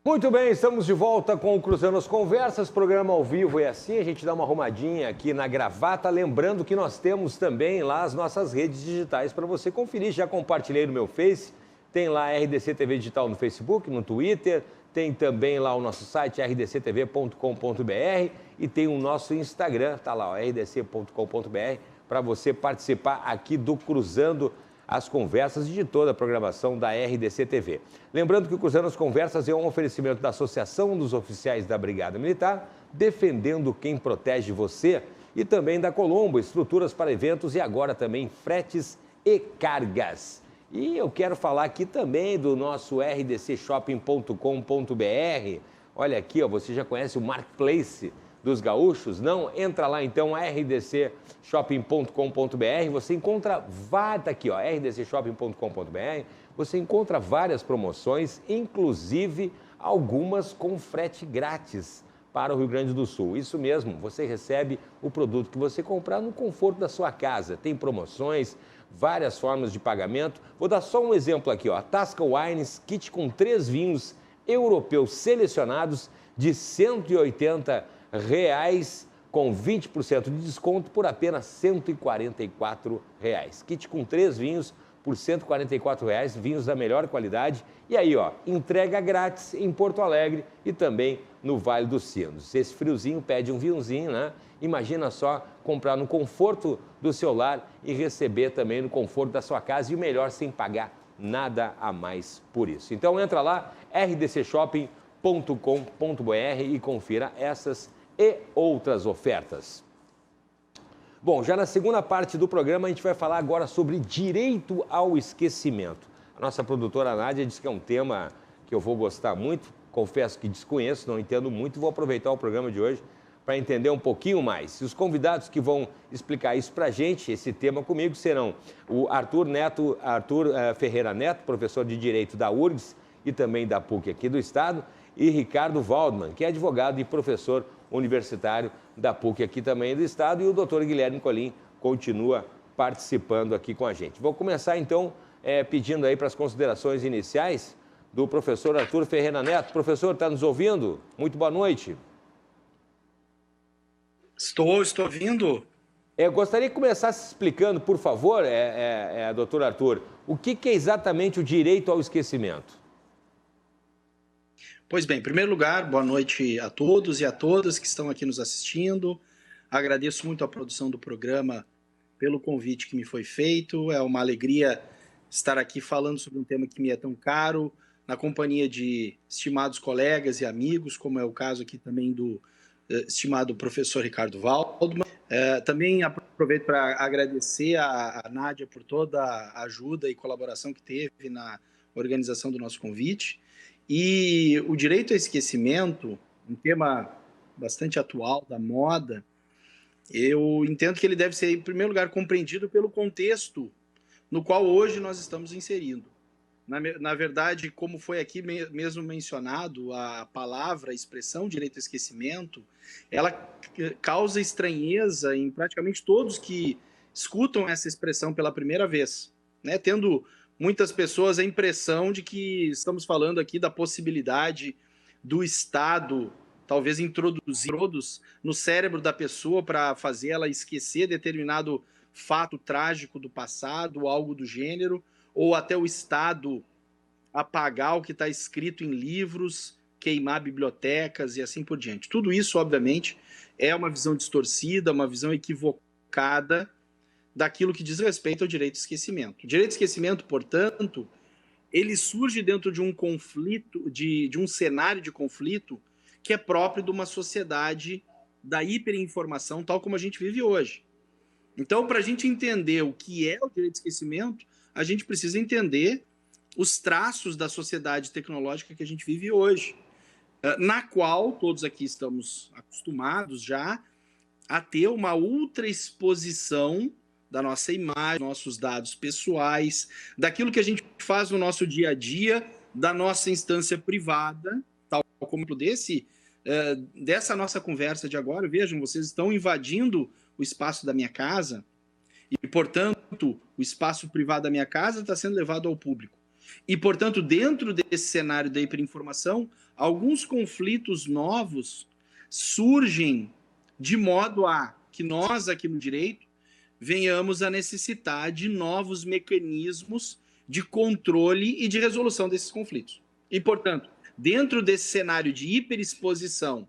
Muito bem, estamos de volta com o Cruzando as Conversas, programa ao vivo. E assim a gente dá uma arrumadinha aqui na gravata. Lembrando que nós temos também lá as nossas redes digitais para você conferir. Já compartilhei no meu Face, tem lá a RDC TV Digital no Facebook, no Twitter, tem também lá o nosso site rdctv.com.br e tem o nosso Instagram, tá lá, rdc.com.br, para você participar aqui do Cruzando as Conversas e de toda a programação da RDC TV. Lembrando que o Cruzando as Conversas é um oferecimento da Associação dos Oficiais da Brigada Militar, defendendo quem protege você, e também da Colombo, estruturas para eventos e agora também fretes e cargas. E eu quero falar aqui também do nosso rdcshopping.com.br. Olha aqui, ó, você já conhece o Marketplace dos gaúchos? Não? Entra lá então, rdcshopping.com.br, você encontra tá aqui, ó, rdcshopping.com.br, você encontra várias promoções, inclusive algumas com frete grátis para o Rio Grande do Sul. Isso mesmo, você recebe o produto que você comprar no conforto da sua casa. Tem promoções, várias formas de pagamento. Vou dar só um exemplo aqui, ó, Tasca Wines, kit com 3 vinhos europeus selecionados de R$ 180 com 20% de desconto por apenas R$ 144. Kit com 3 vinhos por R$ 144, vinhos da melhor qualidade. E aí, ó, entrega grátis em Porto Alegre e também no Vale dos Sinos. Esse friozinho pede um vinhozinho, né? Imagina só comprar no conforto do seu lar e receber também no conforto da sua casa e o melhor sem pagar nada a mais por isso. Então entra lá, rdcshopping.com.br e confira essas e outras ofertas. Bom, já na segunda parte do programa a gente vai falar agora sobre direito ao esquecimento. A nossa produtora Nádia disse que é um tema que eu vou gostar muito, confesso que desconheço, não entendo muito, vou aproveitar o programa de hoje para entender um pouquinho mais. E os convidados que vão explicar isso para a gente, esse tema comigo, serão o Arthur Ferreira Neto, professor de Direito da URGS e também da PUC aqui do Estado, e Ricardo Waldman, que é advogado e professor universitário da PUC aqui também do Estado, e o doutor Guilherme Colim continua participando aqui com a gente. Vou começar então pedindo aí para as considerações iniciais do professor Arthur Ferreira Neto. Professor, está nos ouvindo? Muito boa noite. Estou ouvindo. Eu gostaria que começasse explicando, por favor, doutor Arthur, o que é exatamente o direito ao esquecimento? Pois bem, em primeiro lugar, boa noite a todos e a todas que estão aqui nos assistindo. Agradeço muito a produção do programa pelo convite que me foi feito. É uma alegria estar aqui falando sobre um tema que me é tão caro, na companhia de estimados colegas e amigos, como é o caso aqui também do estimado professor Ricardo Waldman. Também aproveito para agradecer a Nádia por toda a ajuda e colaboração que teve na organização do nosso convite. E o direito ao esquecimento, um tema bastante atual, da moda, eu entendo que ele deve ser, em primeiro lugar, compreendido pelo contexto no qual hoje nós estamos inserindo. Na verdade, como foi aqui mesmo mencionado, a palavra, a expressão direito ao esquecimento, ela causa estranheza em praticamente todos que escutam essa expressão pela primeira vez, né? Tendo muitas pessoas a impressão de que estamos falando aqui da possibilidade do Estado talvez introduzir no cérebro da pessoa para fazer ela esquecer determinado fato trágico do passado, algo do gênero, ou até o Estado apagar o que está escrito em livros, queimar bibliotecas e assim por diante. Tudo isso, obviamente, é uma visão distorcida, uma visão equivocada daquilo que diz respeito ao direito ao esquecimento. O direito ao esquecimento, portanto, ele surge dentro de um conflito, de um cenário de conflito que é próprio de uma sociedade da hiperinformação, tal como a gente vive hoje. Então, para a gente entender o que é o direito ao esquecimento, a gente precisa entender os traços da sociedade tecnológica que a gente vive hoje, na qual todos aqui estamos acostumados já a ter uma ultraexposição da nossa imagem, nossos dados pessoais, daquilo que a gente faz no nosso dia a dia, da nossa instância privada, tal como dessa nossa conversa de agora. Vejam, vocês estão invadindo o espaço da minha casa e, portanto, o espaço privado da minha casa está sendo levado ao público. E, portanto, dentro desse cenário da hiperinformação, alguns conflitos novos surgem de modo a que nós, aqui no direito, venhamos a necessitar de novos mecanismos de controle e de resolução desses conflitos. E, portanto, dentro desse cenário de hiperexposição,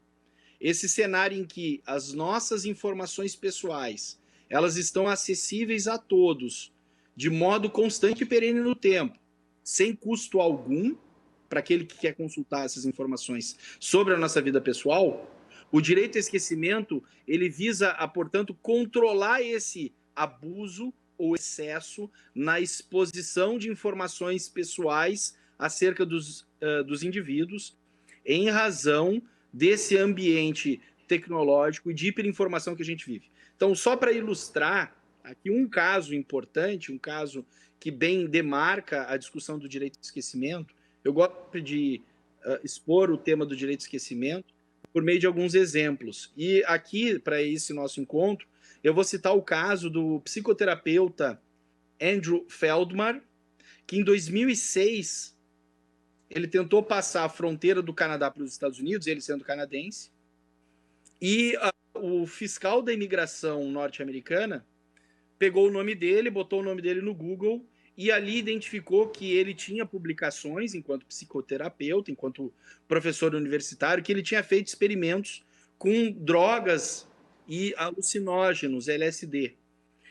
esse cenário em que as nossas informações pessoais, elas estão acessíveis a todos, de modo constante e perene no tempo, sem custo algum, para aquele que quer consultar essas informações sobre a nossa vida pessoal, o direito ao esquecimento, ele visa, portanto, controlar esse abuso ou excesso na exposição de informações pessoais acerca dos indivíduos, em razão desse ambiente tecnológico e de hiperinformação que a gente vive. Então, só para ilustrar aqui um caso importante, um caso que bem demarca a discussão do direito ao esquecimento, eu gosto de expor o tema do direito ao esquecimento por meio de alguns exemplos. E aqui, para esse nosso encontro, eu vou citar o caso do psicoterapeuta Andrew Feldman, que em 2006 ele tentou passar a fronteira do Canadá para os Estados Unidos, ele sendo canadense, e o fiscal da imigração norte-americana pegou o nome dele, botou o nome dele no Google e ali identificou que ele tinha publicações enquanto psicoterapeuta, enquanto professor universitário, que ele tinha feito experimentos com drogas e alucinógenos, LSD.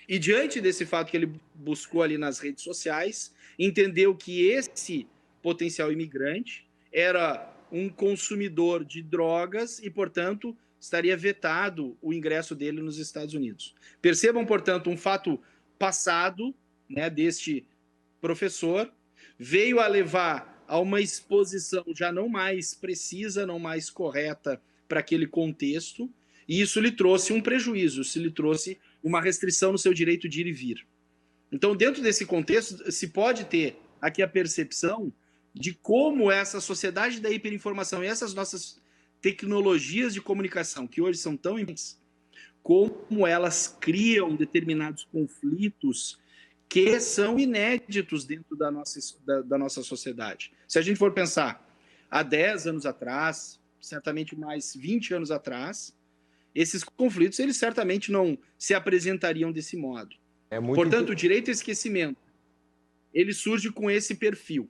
E diante desse fato que ele buscou ali nas redes sociais, entendeu que esse potencial imigrante era um consumidor de drogas e, portanto, estaria vetado o ingresso dele nos Estados Unidos. Percebam, portanto, um fato passado, né, deste professor, veio a levar a uma exposição já não mais precisa, não mais correta para aquele contexto, e isso lhe trouxe um prejuízo, isso lhe trouxe uma restrição no seu direito de ir e vir. Então, dentro desse contexto, se pode ter aqui a percepção de como essa sociedade da hiperinformação e essas nossas tecnologias de comunicação, que hoje são tão importantes, como elas criam determinados conflitos que são inéditos dentro da nossa sociedade. Se a gente for pensar há 10 anos atrás, certamente mais 20 anos atrás, esses conflitos, eles certamente não se apresentariam desse modo. Portanto, o direito ao esquecimento, ele surge com esse perfil.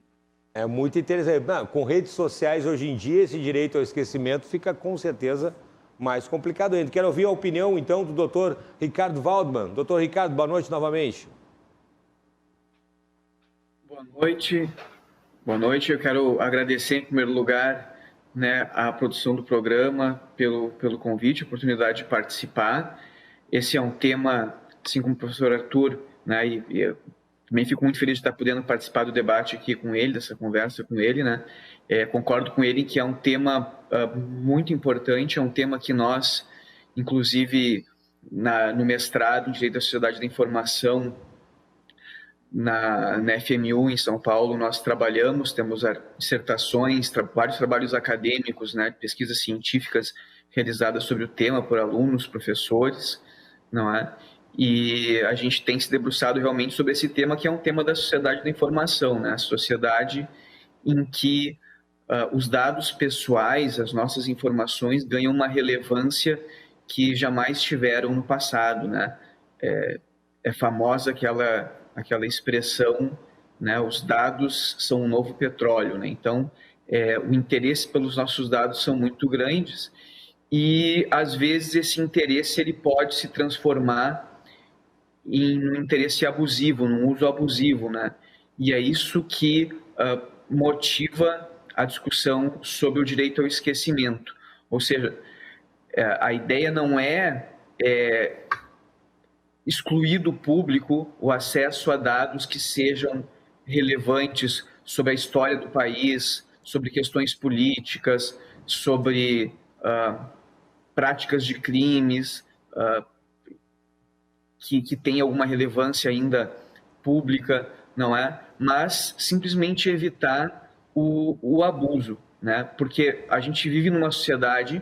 É muito interessante. Com redes sociais, hoje em dia, esse direito ao esquecimento fica, com certeza, mais complicado ainda. Quero ouvir a opinião, então, do doutor Ricardo Waldman. Doutor Ricardo, boa noite novamente. Boa noite. Boa noite. Eu quero agradecer, em primeiro lugar, né, a produção do programa pelo convite, a oportunidade de participar. Esse é um tema, assim como o professor Arthur, né, e eu também fico muito feliz de estar podendo participar do debate aqui com ele, dessa conversa com ele, né? Concordo com ele que é um tema muito importante, é um tema que nós, inclusive, no mestrado em Direito da Sociedade da Informação, na FMU, em São Paulo, nós trabalhamos, temos dissertações, vários trabalhos acadêmicos, né, pesquisas científicas realizadas sobre o tema por alunos, professores, não é? E a gente tem se debruçado realmente sobre esse tema, que é um tema da sociedade da informação, né? A sociedade em que os dados pessoais, as nossas informações, ganham uma relevância que jamais tiveram no passado, né? É famosa aquela expressão, né? Os dados são um novo petróleo, né? Então, o interesse pelos nossos dados são muito grandes e, às vezes, esse interesse ele pode se transformar em um interesse abusivo, num uso abusivo, né? E é isso que motiva a discussão sobre o direito ao esquecimento. Ou seja, a ideia não é excluir do público o acesso a dados que sejam relevantes sobre a história do país, sobre questões políticas, sobre práticas de crimes, que tem alguma relevância ainda pública, não é? Mas simplesmente evitar o abuso, né? Porque a gente vive numa sociedade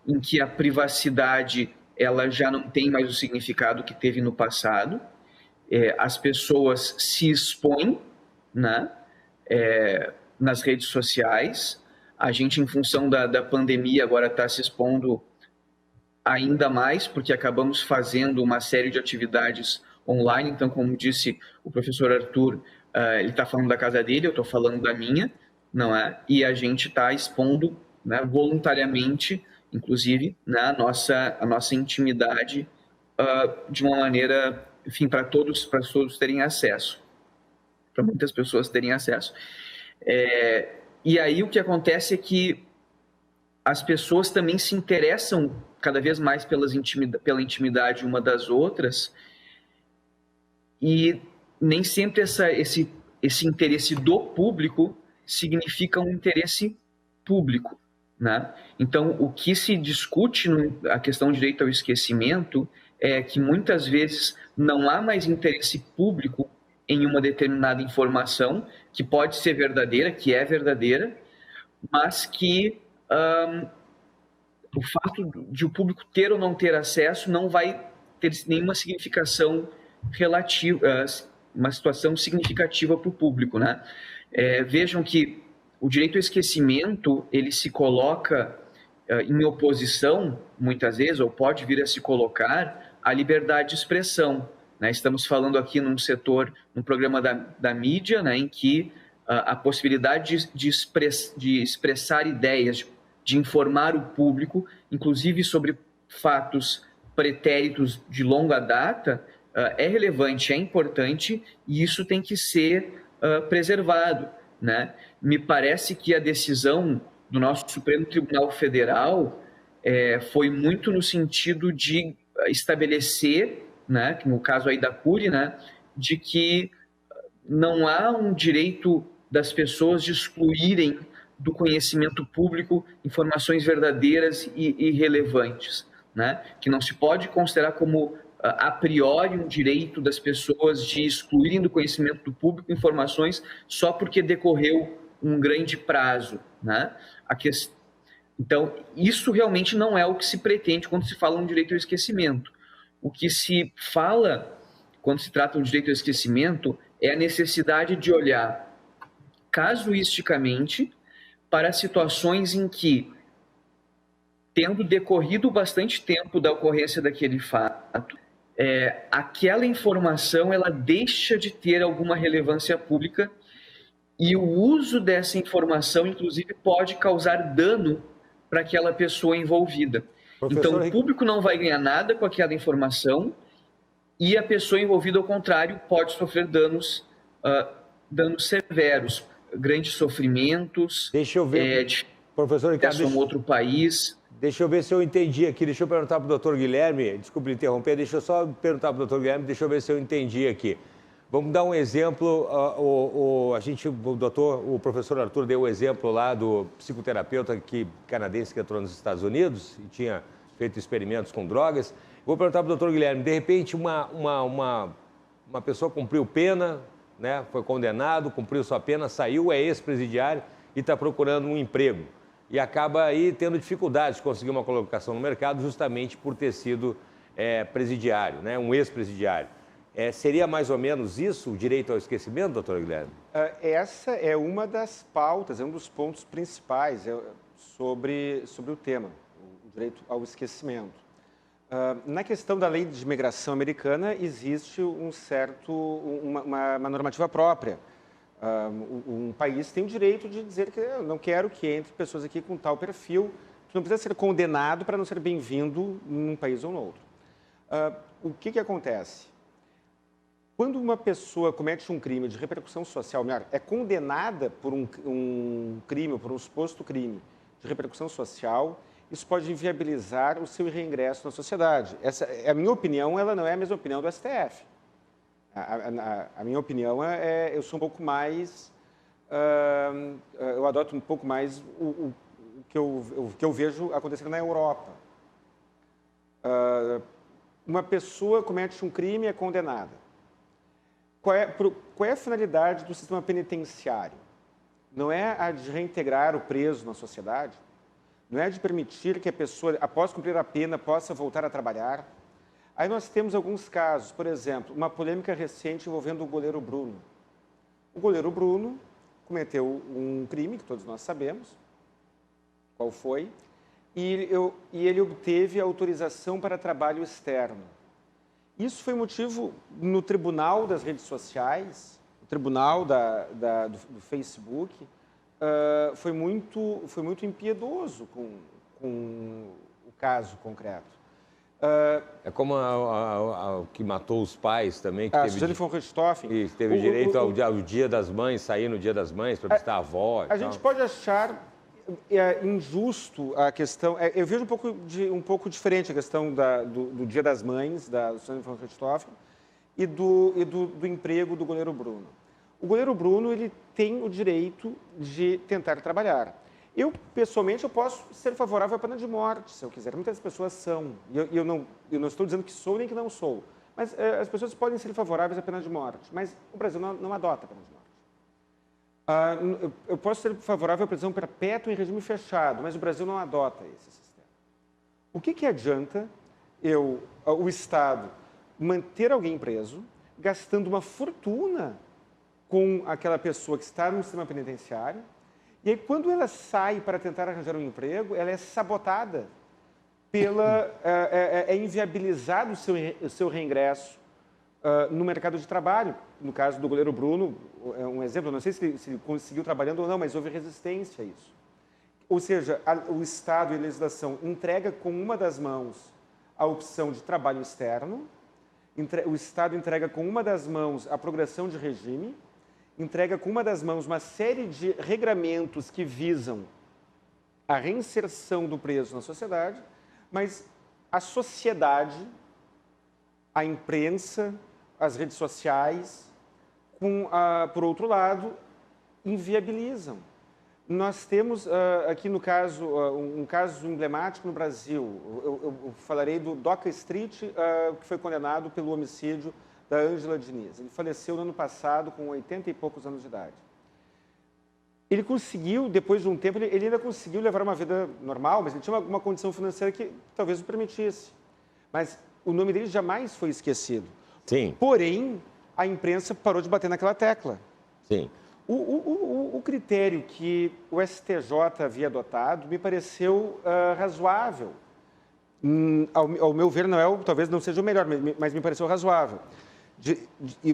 em que a privacidade ela já não tem mais o significado que teve no passado, as pessoas se expõem, né? Nas redes sociais, A gente, em função da pandemia, agora está se expondo ainda mais, porque acabamos fazendo uma série de atividades online. Então, como disse o professor Arthur, ele está falando da casa dele, eu estou falando da minha, não é? E a gente está expondo, né, voluntariamente, inclusive, né, a nossa intimidade de uma maneira, enfim, para todos terem acesso, para muitas pessoas terem acesso. E aí o que acontece é que as pessoas também se interessam cada vez mais pela intimidade uma das outras, e nem sempre esse interesse do público significa um interesse público, né? Então, o que se discute a questão do direito ao esquecimento é que muitas vezes não há mais interesse público em uma determinada informação, que pode ser verdadeira, que é verdadeira, mas que o fato de o público ter ou não ter acesso não vai ter nenhuma significação relativa, uma situação significativa para o público, né? Vejam que o direito ao esquecimento, ele se coloca em oposição, muitas vezes, ou pode vir a se colocar, à liberdade de expressão, né? Estamos falando aqui num programa da mídia, né, em que a possibilidade de expressar ideias, de informar o público, inclusive sobre fatos pretéritos de longa data, é relevante, é importante, e isso tem que ser preservado, né? Me parece que a decisão do nosso Supremo Tribunal Federal foi muito no sentido de estabelecer, né, no caso aí da CURI, né, de que não há um direito das pessoas de excluírem do conhecimento público informações verdadeiras e relevantes, né? Que não se pode considerar como a priori um direito das pessoas de excluírem do conhecimento do público informações só porque decorreu um grande prazo, né? Então, isso realmente não é o que se pretende quando se fala um direito ao esquecimento. O que se fala quando se trata de um direito ao esquecimento é a necessidade de olhar casuisticamente para situações em que, tendo decorrido bastante tempo da ocorrência daquele fato, aquela informação ela deixa de ter alguma relevância pública e o uso dessa informação, inclusive, pode causar dano para aquela pessoa envolvida. Então, o público não vai ganhar nada com aquela informação e a pessoa envolvida, ao contrário, pode sofrer danos severos, grandes sofrimentos. Deixa eu ver, professor Ricardo, um outro país. Deixa eu ver se eu entendi aqui. Deixa eu perguntar para o doutor Guilherme. Desculpe interromper, deixa eu só perguntar para o doutor Guilherme, deixa eu ver se eu entendi aqui. Vamos dar um exemplo. O professor Arthur deu o exemplo lá do psicoterapeuta canadense que entrou nos Estados Unidos e tinha feito experimentos com drogas. Vou perguntar para o doutor Guilherme, de repente uma pessoa cumpriu pena, né, foi condenado, cumpriu sua pena, saiu, é ex-presidiário e está procurando um emprego. E acaba aí tendo dificuldade de conseguir uma colocação no mercado justamente por ter sido presidiário, né, um ex-presidiário. Seria mais ou menos isso, o direito ao esquecimento, doutor Guilherme? Essa é uma das pautas, é um dos pontos principais sobre o tema, o direito ao esquecimento. Na questão da lei de imigração americana, existe uma normativa própria. Um país tem o direito de dizer que eu não quero que entre pessoas aqui com tal perfil, que não precisa ser condenado para não ser bem-vindo num país ou no outro. O que acontece? Quando uma pessoa comete um crime de repercussão social, é condenada por um crime, ou por um suposto crime de repercussão social, isso pode inviabilizar o seu reingresso na sociedade. Essa, a minha opinião, ela não é a mesma opinião do STF. A minha opinião eu sou um pouco mais, eu adoto um pouco mais o que eu vejo acontecendo na Europa. Uma pessoa comete um crime e é condenada. Qual é a finalidade do sistema penitenciário? Não é a de reintegrar o preso na sociedade? Não é de permitir que a pessoa, após cumprir a pena, possa voltar a trabalhar? Aí nós temos alguns casos, por exemplo, uma polêmica recente envolvendo o goleiro Bruno. O goleiro Bruno cometeu um crime, que todos nós sabemos, qual foi, e ele obteve autorização para trabalho externo. Isso foi motivo no tribunal das redes sociais, no tribunal do Facebook, foi muito impiedoso com o caso concreto. É como o que matou os pais também, que Suzane von Richthofen. E teve direito ao Dia das Mães, sair no Dia das Mães para visitar a avó. A gente pode achar injusto a questão. Eu vejo um pouco diferente a questão do Dia das Mães, da Suzane von Richthofen, e do emprego do goleiro Bruno. O goleiro Bruno ele tem o direito de tentar trabalhar. Eu, pessoalmente, eu posso ser favorável à pena de morte, se eu quiser. Muitas pessoas são. Eu não estou dizendo que sou nem que não sou. Mas as pessoas podem ser favoráveis à pena de morte. Mas o Brasil não adota a pena de morte. Eu posso ser favorável à prisão perpétua em regime fechado, mas o Brasil não adota esse sistema. O que adianta o Estado manter alguém preso, gastando uma fortuna com aquela pessoa que está no sistema penitenciário, e aí, quando ela sai para tentar arranjar um emprego, ela é sabotada é inviabilizado o seu reingresso no mercado de trabalho. No caso do goleiro Bruno, é um exemplo, não sei se ele conseguiu trabalhando ou não, mas houve resistência a isso. Ou seja, o Estado e a legislação entrega com uma das mãos a opção de trabalho externo, o Estado entrega com uma das mãos a progressão de regime, entrega com uma das mãos uma série de regramentos que visam a reinserção do preso na sociedade, mas a sociedade, a imprensa, as redes sociais, por outro lado, inviabilizam. Nós temos aqui no caso, um caso emblemático no Brasil. Eu falarei do Doca Street, que foi condenado pelo homicídio da Ângela Diniz. Ele faleceu no ano passado com 80 e poucos anos de idade. Ele conseguiu, depois de um tempo, ele ainda conseguiu levar uma vida normal, mas ele tinha uma condição financeira que talvez o permitisse. Mas o nome dele jamais foi esquecido. Sim. Porém, a imprensa parou de bater naquela tecla. Sim. O critério que o STJ havia adotado me pareceu razoável. Ao meu ver, talvez não seja o melhor, mas me pareceu razoável.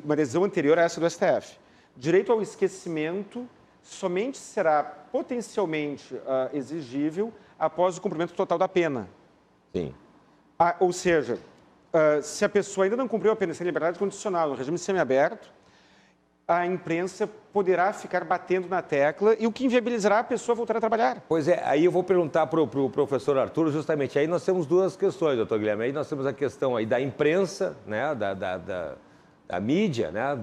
Uma decisão anterior a essa do STF. Direito ao esquecimento somente será potencialmente exigível após o cumprimento total da pena. Sim. Ou seja, se a pessoa ainda não cumpriu a pena sem liberdade condicional no regime semiaberto, a imprensa poderá ficar batendo na tecla e o que inviabilizará a pessoa voltar a trabalhar. Pois é, aí eu vou perguntar para o professor Arthur, justamente, aí nós temos duas questões, doutor Guilherme. Aí nós temos a questão aí da imprensa, né, da mídia, né,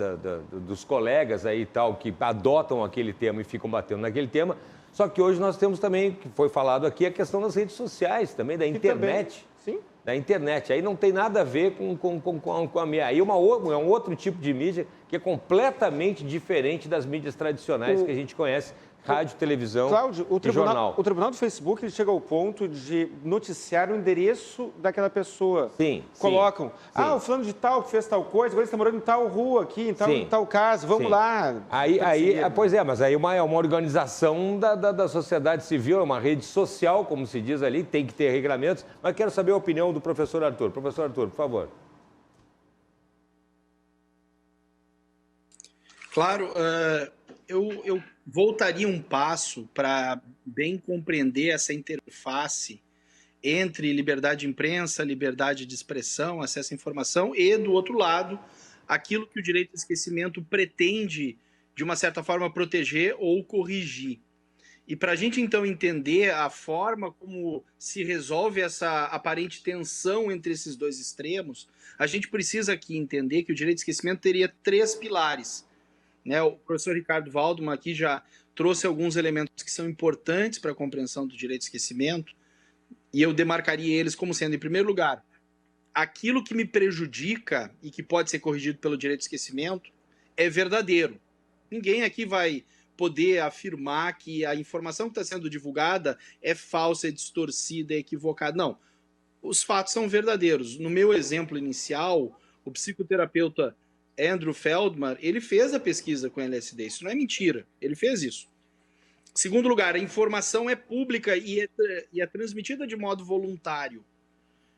dos colegas aí e tal, que adotam aquele tema e ficam batendo naquele tema. Só que hoje nós temos também, que foi falado aqui, a questão das redes sociais também, da internet. Sim. Da internet. Aí não tem nada a ver com a mídia. Aí é um outro tipo de mídia que é completamente diferente das mídias tradicionais que a gente conhece, rádio, televisão, Cláudio, e jornal. O tribunal do Facebook ele chega ao ponto de noticiar o endereço daquela pessoa. Sim. Colocam, sim. O fulano de tal que fez tal coisa, agora ele está morando em tal rua aqui, em tal casa, vamos lá. Pois é, mas aí é uma organização da sociedade civil, é uma rede social, como se diz ali, tem que ter regramentos. Mas quero saber a opinião do professor Arthur. Professor Arthur, por favor. Claro, eu voltaria um passo para bem compreender essa interface entre liberdade de imprensa, liberdade de expressão, acesso à informação e, do outro lado, aquilo que o direito ao esquecimento pretende, de uma certa forma, proteger ou corrigir. E para a gente, então, entender a forma como se resolve essa aparente tensão entre esses dois extremos, a gente precisa aqui entender que o direito ao esquecimento teria 3 pilares. O professor Ricardo Waldman aqui já trouxe alguns elementos que são importantes para a compreensão do direito ao esquecimento, e eu demarcaria eles como sendo, em primeiro lugar, aquilo que me prejudica e que pode ser corrigido pelo direito ao esquecimento é verdadeiro. Ninguém aqui vai poder afirmar que a informação que está sendo divulgada é falsa, é distorcida, é equivocada. Não, os fatos são verdadeiros. No meu exemplo inicial, o psicoterapeuta Andrew Feldman, ele fez a pesquisa com LSD, isso não é mentira, ele fez isso. Segundo lugar, a informação é pública e é transmitida de modo voluntário.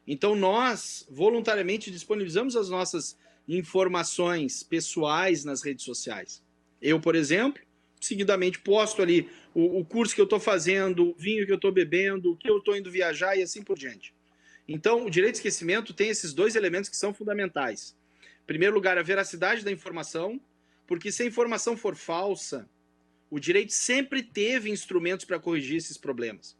Então, nós voluntariamente disponibilizamos as nossas informações pessoais nas redes sociais. Eu, por exemplo, seguidamente posto ali o curso que eu estou fazendo, o vinho que eu estou bebendo, o que eu estou indo viajar e assim por diante. Então, o direito de esquecimento tem esses dois elementos que são fundamentais. Em primeiro lugar, a veracidade da informação, porque se a informação for falsa, o direito sempre teve instrumentos para corrigir esses problemas.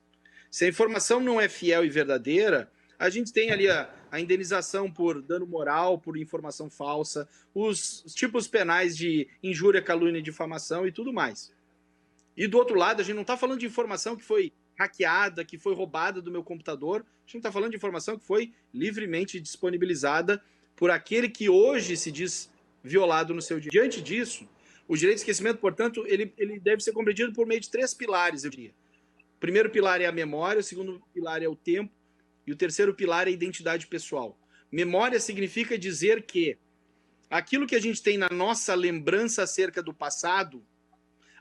Se a informação não é fiel e verdadeira, a gente tem ali a indenização por dano moral, por informação falsa, os tipos penais de injúria, calúnia e difamação e tudo mais. E do outro lado, a gente não está falando de informação que foi hackeada, que foi roubada do meu computador, a gente está falando de informação que foi livremente disponibilizada por aquele que hoje se diz violado no seu direito. Diante disso, o direito de esquecimento, portanto, ele deve ser compreendido por meio de 3 pilares, eu diria. O primeiro pilar é a memória, o segundo pilar é o tempo, e o terceiro pilar é a identidade pessoal. Memória significa dizer que aquilo que a gente tem na nossa lembrança acerca do passado,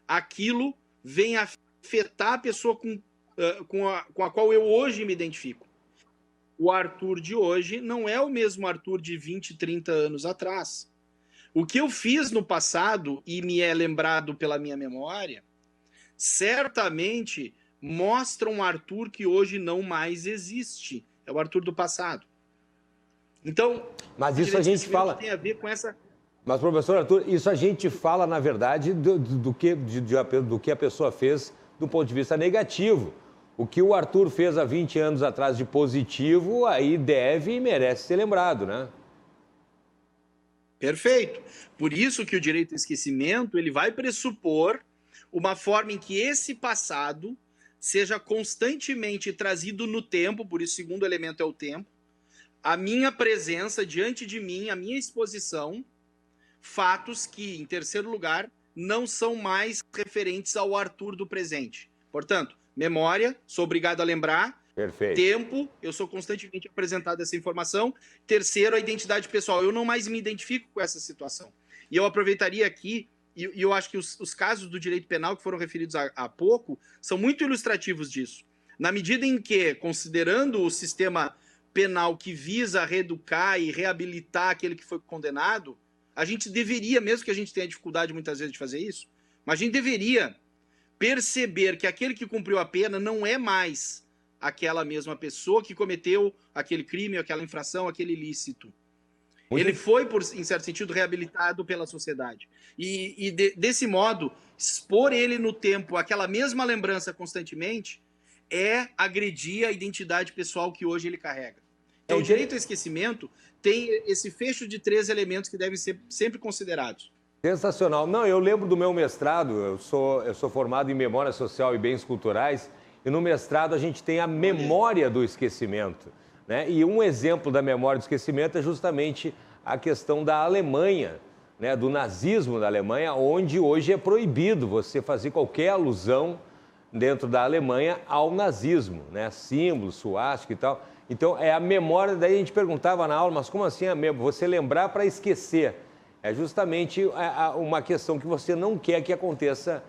aquilo vem afetar a pessoa com a qual eu hoje me identifico. O Arthur de hoje não é o mesmo Arthur de 20, 30 anos atrás. O que eu fiz no passado e me é lembrado pela minha memória, certamente mostra um Arthur que hoje não mais existe. É o Arthur do passado. Então, mas isso a gente fala... tem a ver com essa... Mas, professor Arthur, isso a gente fala, na verdade, do que a pessoa fez do ponto de vista negativo. O que o Arthur fez há 20 anos atrás de positivo, aí deve e merece ser lembrado, né? Perfeito. Por isso que o direito ao esquecimento ele vai pressupor uma forma em que esse passado seja constantemente trazido no tempo, por isso o segundo elemento é o tempo, a minha presença diante de mim, a minha exposição, fatos que, em terceiro lugar, não são mais referentes ao Arthur do presente. Portanto, memória, sou obrigado a lembrar. Perfeito. Tempo, eu sou constantemente apresentado essa informação. Terceiro, a identidade pessoal. Eu não mais me identifico com essa situação. E eu aproveitaria aqui, e eu acho que os casos do direito penal que foram referidos há pouco são muito ilustrativos disso. Na medida em que, considerando o sistema penal que visa reeducar e reabilitar aquele que foi condenado, a gente deveria, mesmo que a gente tenha dificuldade muitas vezes de fazer isso, mas a gente deveria perceber que aquele que cumpriu a pena não é mais aquela mesma pessoa que cometeu aquele crime, aquela infração, aquele ilícito. Ele foi, em certo sentido, reabilitado pela sociedade. E desse modo, expor ele no tempo, aquela mesma lembrança constantemente, é agredir a identidade pessoal que hoje ele carrega. Então, o direito ao esquecimento tem esse fecho de 3 elementos que devem ser sempre considerados. Sensacional. Não, eu lembro do meu mestrado, eu sou formado em Memória Social e Bens Culturais, e no mestrado a gente tem a memória do esquecimento, né? E um exemplo da memória do esquecimento é justamente a questão da Alemanha, né? Do nazismo da Alemanha, onde hoje é proibido você fazer qualquer alusão dentro da Alemanha ao nazismo, né? Símbolo, suástica e tal. Então, é a memória, daí a gente perguntava na aula, mas como assim você lembrar para esquecer? É justamente uma questão que você não quer que aconteça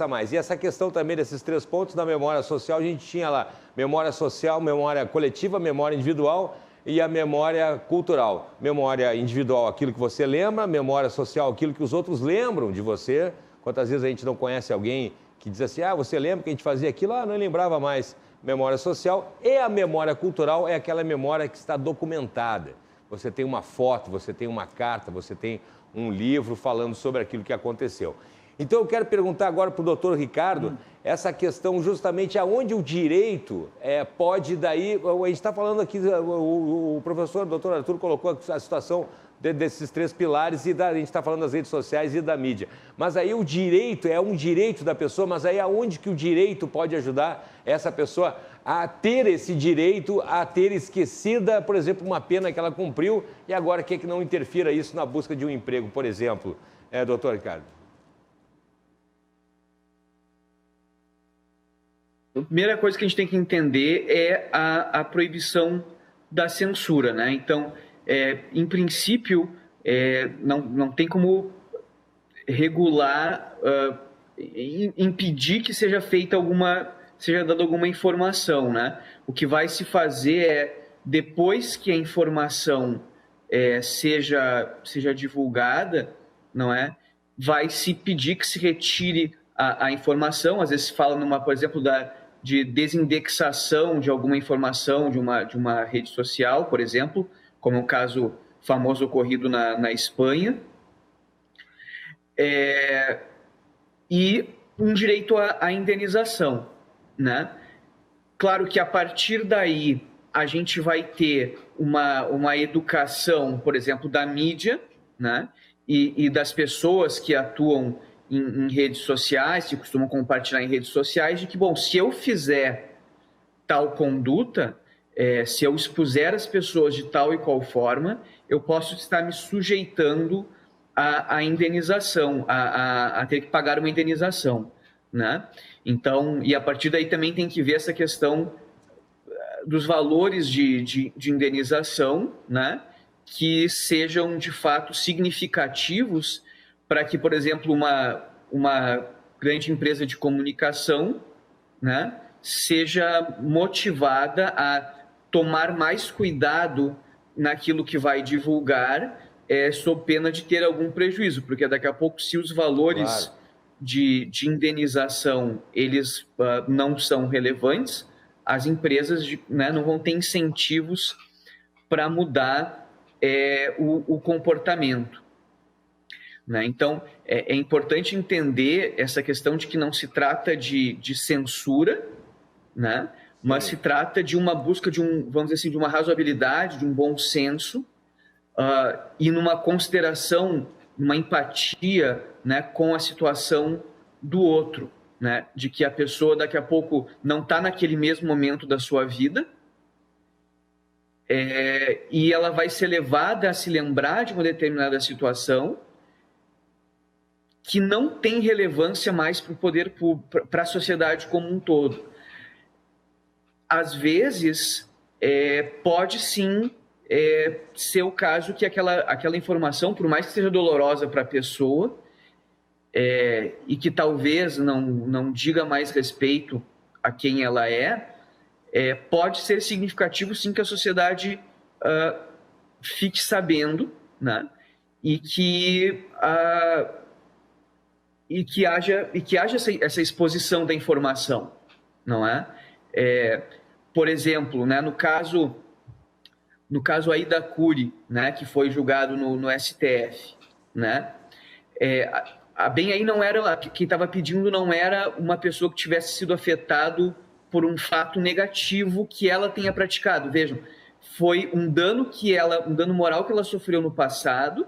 mais. E essa questão também desses 3 pontos da memória social, a gente tinha lá memória social, memória coletiva, memória individual e a memória cultural. Memória individual, aquilo que você lembra, memória social, aquilo que os outros lembram de você. Quantas vezes a gente não conhece alguém que diz assim, você lembra que a gente fazia aquilo? Não lembrava mais. Memória social e a memória cultural é aquela memória que está documentada. Você tem uma foto, você tem uma carta, você tem um livro falando sobre aquilo que aconteceu. Então, eu quero perguntar agora para o doutor Ricardo essa questão justamente aonde o direito pode daí... A gente está falando aqui, o professor, o doutor Arthur, colocou a situação desses 3 pilares e a gente está falando das redes sociais e da mídia. Mas aí o direito é um direito da pessoa, mas aí aonde que o direito pode ajudar essa pessoa a ter esse direito, a ter esquecida, por exemplo, uma pena que ela cumpriu e agora quer que não interfira isso na busca de um emprego, por exemplo, doutor Ricardo? A primeira coisa que a gente tem que entender é a proibição da censura, né? Então, em princípio, não tem como regular impedir que seja dada alguma informação, né? O que vai se fazer é, depois que a informação seja divulgada, não é? Vai se pedir que se retire a informação. Às vezes se fala por exemplo, de desindexação de alguma informação de uma rede social, por exemplo, como o caso famoso ocorrido na Espanha. E um direito à indenização, né? Claro que a partir daí a gente vai ter uma educação, por exemplo, da mídia, né? E das pessoas que atuam em redes sociais, que costumam compartilhar em redes sociais, de que, bom, se eu fizer tal conduta, se eu expuser as pessoas de tal e qual forma, eu posso estar me sujeitando à indenização, a ter que pagar uma indenização, né? Então, e a partir daí também tem que ver essa questão dos valores de indenização, né? Que sejam de fato significativos para que, por exemplo, uma grande empresa de comunicação, né, seja motivada a tomar mais cuidado naquilo que vai divulgar, sob pena de ter algum prejuízo, porque daqui a pouco, se os valores Claro. de indenização eles não são relevantes, as empresas né, não vão ter incentivos para mudar o comportamento, né? Então, é importante entender essa questão de que não se trata de censura, né? Mas se trata de uma busca vamos dizer assim, de uma razoabilidade, de um bom senso, e numa consideração, uma empatia, né, com a situação do outro, né? De que a pessoa daqui a pouco não está naquele mesmo momento da sua vida, e ela vai ser levada a se lembrar de uma determinada situação que não tem relevância mais para o poder público, para a sociedade como um todo. Às vezes, pode sim ser o caso que aquela informação, por mais que seja dolorosa para a pessoa, e que talvez não diga mais respeito a quem ela pode ser significativo sim que a sociedade fique sabendo, né? E que haja essa exposição da informação, não é? Por exemplo, né, no caso aí da Cury, né, que foi julgado no STF, né? Bem aí não era quem estava pedindo, não era uma pessoa que tivesse sido afetado por um fato negativo que ela tenha praticado. Vejam, foi um dano moral que ela sofreu no passado,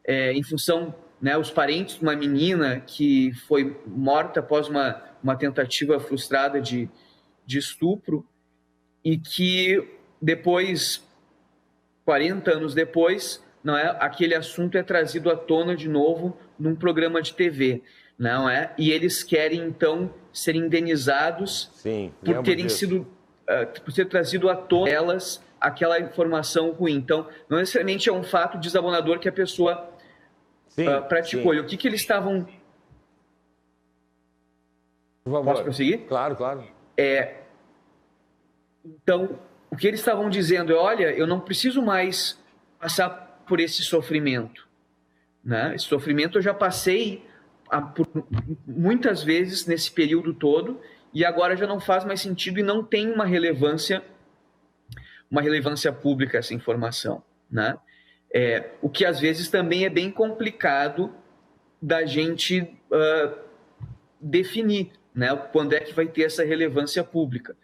em função, né, os parentes de uma menina que foi morta após uma tentativa frustrada de estupro, e que depois, 40 anos depois, não é, aquele assunto é trazido à tona de novo num programa de TV, não é? E eles querem então ser indenizados por terem sido, por ter trazido à tona elas aquela informação ruim. Então, não necessariamente é um fato desabonador que a pessoa praticou. E o que eles estavam... Por favor. Posso prosseguir? Claro, claro. Então, o que eles estavam dizendo é, olha, eu não preciso mais passar por esse sofrimento, né? Esse sofrimento eu já passei por muitas vezes nesse período todo, e agora já não faz mais sentido e não tem uma relevância pública essa informação, né? O que às vezes também é bem complicado da gente definir, né? Quando é que vai ter essa relevância pública.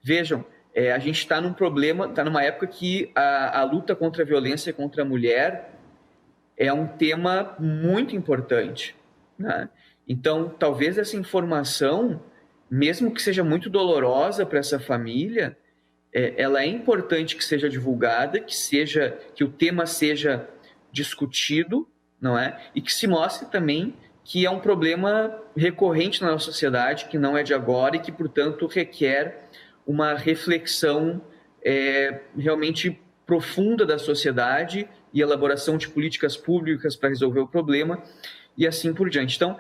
Vejam, a gente está numa época que a luta contra a violência contra a mulher é um tema muito importante, né? Então, talvez essa informação, mesmo que seja muito dolorosa para essa família, ela é importante que seja divulgada, que o tema seja discutido, não é? E que se mostre também que é um problema recorrente na nossa sociedade, que não é de agora e que, portanto, requer uma reflexão realmente profunda da sociedade e elaboração de políticas públicas para resolver o problema e assim por diante. Então,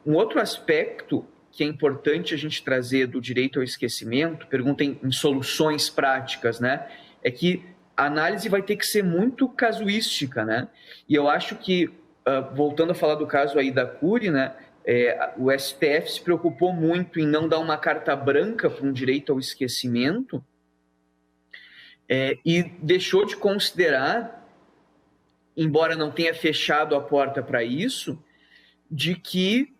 Um outro aspecto que é importante a gente trazer do direito ao esquecimento, pergunta em soluções práticas, né? É que a análise vai ter que ser muito casuística, né? E eu acho que, voltando a falar do caso aí da Cury, né? O STF se preocupou muito em não dar uma carta branca para um direito ao esquecimento e deixou de considerar, embora não tenha fechado a porta para isso, de que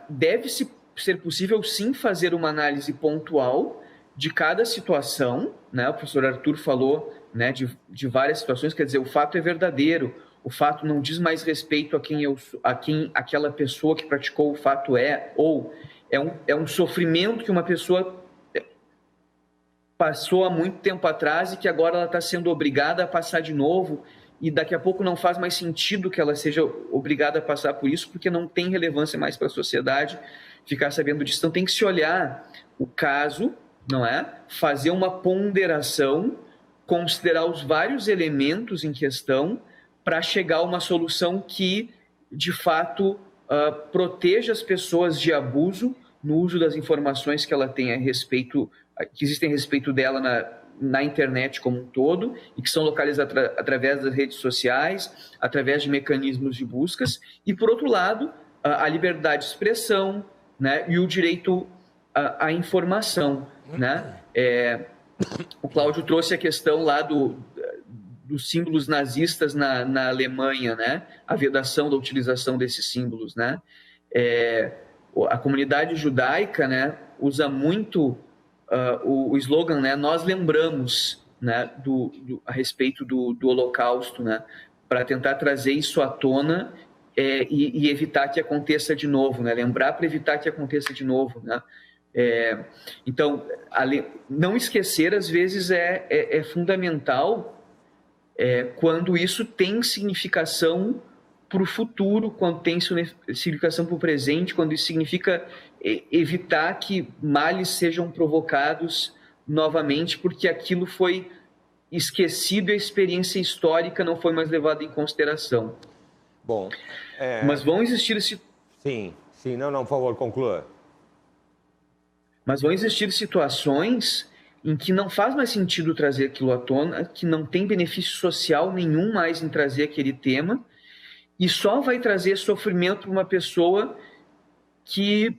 deve-se ser possível, sim, fazer uma análise pontual de cada situação, né? O professor Arthur falou, né, de várias situações, quer dizer, o fato é verdadeiro, o fato não diz mais respeito a quem aquela pessoa que praticou o fato ou é um sofrimento que uma pessoa passou há muito tempo atrás e que agora ela está sendo obrigada a passar de novo, e daqui a pouco não faz mais sentido que ela seja obrigada a passar por isso, porque não tem relevância mais para a sociedade ficar sabendo disso. Então tem que se olhar o caso, não é? Fazer uma ponderação, considerar os vários elementos em questão para chegar a uma solução que, de fato, proteja as pessoas de abuso no uso das informações que ela tem a respeito, que existem a respeito dela na internet como um todo, e que são localizadas através das redes sociais, através de mecanismos de buscas, e, por outro lado, a liberdade de expressão, né, e o direito à informação, né? O Cláudio trouxe a questão lá dos símbolos nazistas na Alemanha, né? A vedação da utilização desses símbolos, né? A comunidade judaica, né, usa muito o slogan, né, nós lembramos, né, a respeito do Holocausto, né, para tentar trazer isso à tona e evitar que aconteça de novo, né, lembrar para evitar que aconteça de novo, né. Então, não esquecer, às vezes, é fundamental quando isso tem significação para o futuro, quando tem significação para o presente, quando isso significa evitar que males sejam provocados novamente, porque aquilo foi esquecido e a experiência histórica não foi mais levada em consideração. Bom, mas vão existir... Sim, não, por favor, conclua. Mas vão existir situações em que não faz mais sentido trazer aquilo à tona, que não tem benefício social nenhum mais em trazer aquele tema, e só vai trazer sofrimento para uma pessoa que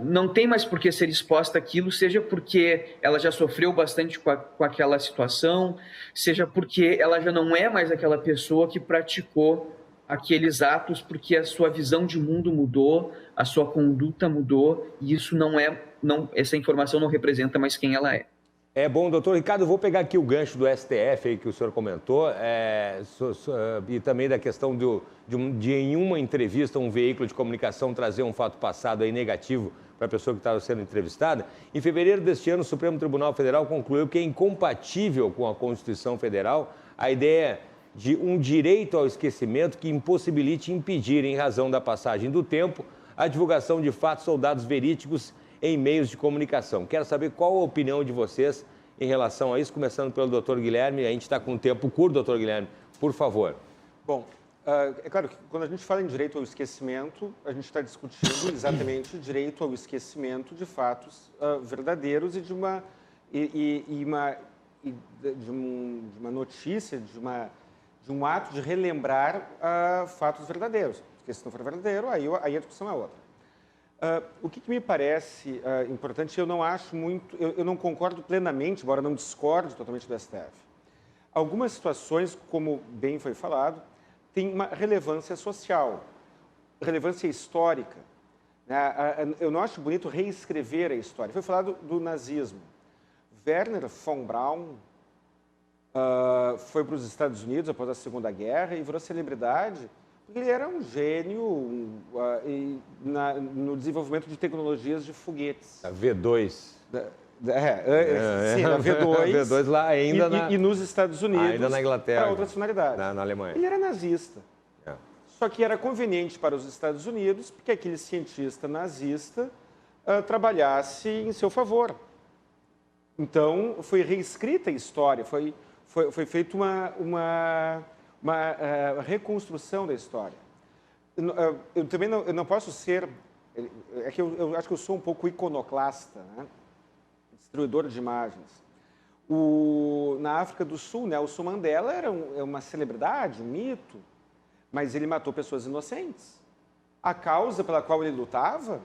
não tem mais por que ser exposta àquilo, seja porque ela já sofreu bastante com aquela situação, seja porque ela já não é mais aquela pessoa que praticou aqueles atos, porque a sua visão de mundo mudou, a sua conduta mudou, e isso essa informação não representa mais quem ela é. Bom, doutor Ricardo, eu vou pegar aqui o gancho do STF aí que o senhor comentou, e também da questão de em uma entrevista, um veículo de comunicação trazer um fato passado aí negativo para a pessoa que estava sendo entrevistada. Em fevereiro deste ano, o Supremo Tribunal Federal concluiu que é incompatível com a Constituição Federal a ideia de um direito ao esquecimento que impossibilite impedir, em razão da passagem do tempo, a divulgação de fatos ou dados verídicos em meios de comunicação. Quero saber qual a opinião de vocês em relação a isso, começando pelo doutor Guilherme. A gente está com um tempo curto, doutor Guilherme, por favor. Bom, é claro que quando a gente fala em direito ao esquecimento, a gente está discutindo exatamente o direito ao esquecimento de fatos verdadeiros e de uma notícia, de um ato de relembrar fatos verdadeiros. Porque se não for verdadeiro, aí a discussão é outra. O que me parece importante, eu não concordo plenamente, embora não discorde totalmente do STF. Algumas situações, como bem foi falado, têm uma relevância social, relevância histórica. Eu não acho bonito reescrever a história. Foi falado do nazismo. Werner von Braun foi para os Estados Unidos após a Segunda Guerra e virou celebridade porque ele era um gênio no desenvolvimento de tecnologias de foguetes. A V2. Sim, a V2. A V2 lá ainda e nos Estados Unidos, ainda na Inglaterra, para outras finalidades. Na Alemanha. Ele era nazista. Só que era conveniente para os Estados Unidos porque aquele cientista nazista trabalhasse em seu favor. Então, foi reescrita a história, foi feita uma reconstrução da história. Eu também não posso ser É que eu acho que eu sou um pouco iconoclasta, né? Destruidor de imagens. Na África do Sul, Nelson Mandela era uma celebridade, um mito, mas ele matou pessoas inocentes. A causa pela qual ele lutava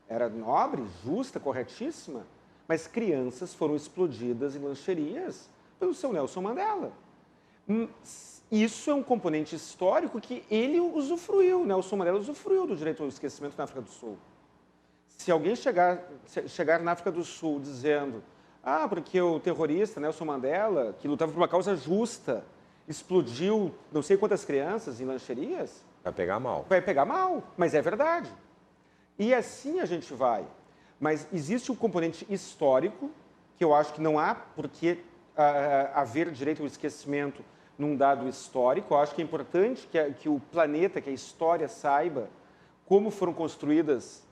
era nobre, justa, corretíssima, mas crianças foram explodidas em lancherias pelo seu Nelson Mandela. Isso é um componente histórico que ele usufruiu, Nelson Mandela usufruiu do direito ao esquecimento na África do Sul. Se alguém chegar na África do Sul dizendo porque o terrorista Nelson Mandela, que lutava por uma causa justa, explodiu não sei quantas crianças em lancherias... Vai pegar mal. Vai pegar mal, mas é verdade. E assim a gente vai. Mas existe um componente histórico, que eu acho que não há por que haver direito ao esquecimento num dado histórico. Eu acho que é importante que o planeta, que a história saiba como foram construídas,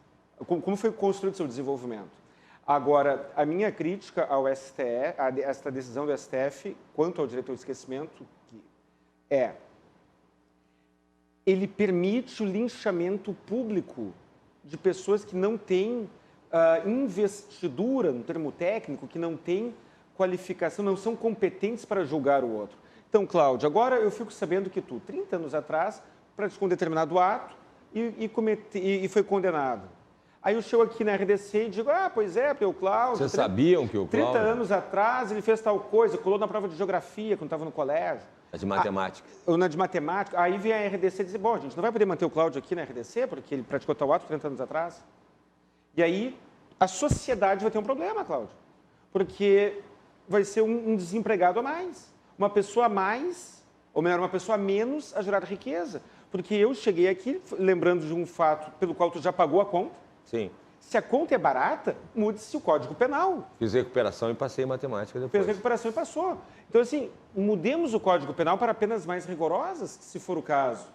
como foi construído o seu desenvolvimento. Agora, a minha crítica ao STF, a esta decisão do STF quanto ao direito ao esquecimento, ele permite o linchamento público de pessoas que não têm investidura, no termo técnico, que não têm qualificação, não são competentes para julgar o outro. Então, Cláudio, agora eu fico sabendo que tu, 30 anos atrás, praticou um determinado ato e foi condenado. Aí eu chego aqui na RDC e digo, pois é, porque o Cláudio... Vocês sabiam que o Cláudio... 30 anos atrás ele fez tal coisa, colou na prova de geografia quando estava no colégio. A de matemática. Ou na de matemática. Aí vem a RDC dizer, bom, a gente não vai poder manter o Cláudio aqui na RDC, porque ele praticou tal ato 30 anos atrás. E aí a sociedade vai ter um problema, Cláudio. Porque vai ser um desempregado a mais. Uma pessoa a mais, ou melhor, uma pessoa a menos a gerar riqueza. Porque eu cheguei aqui lembrando de um fato pelo qual tu já pagou a conta. Sim. Se a conta é barata, mude-se o Código Penal. Fiz recuperação e passei em matemática depois. Fez recuperação e passou. Então, assim, mudemos o Código Penal para penas mais rigorosas, se for o caso.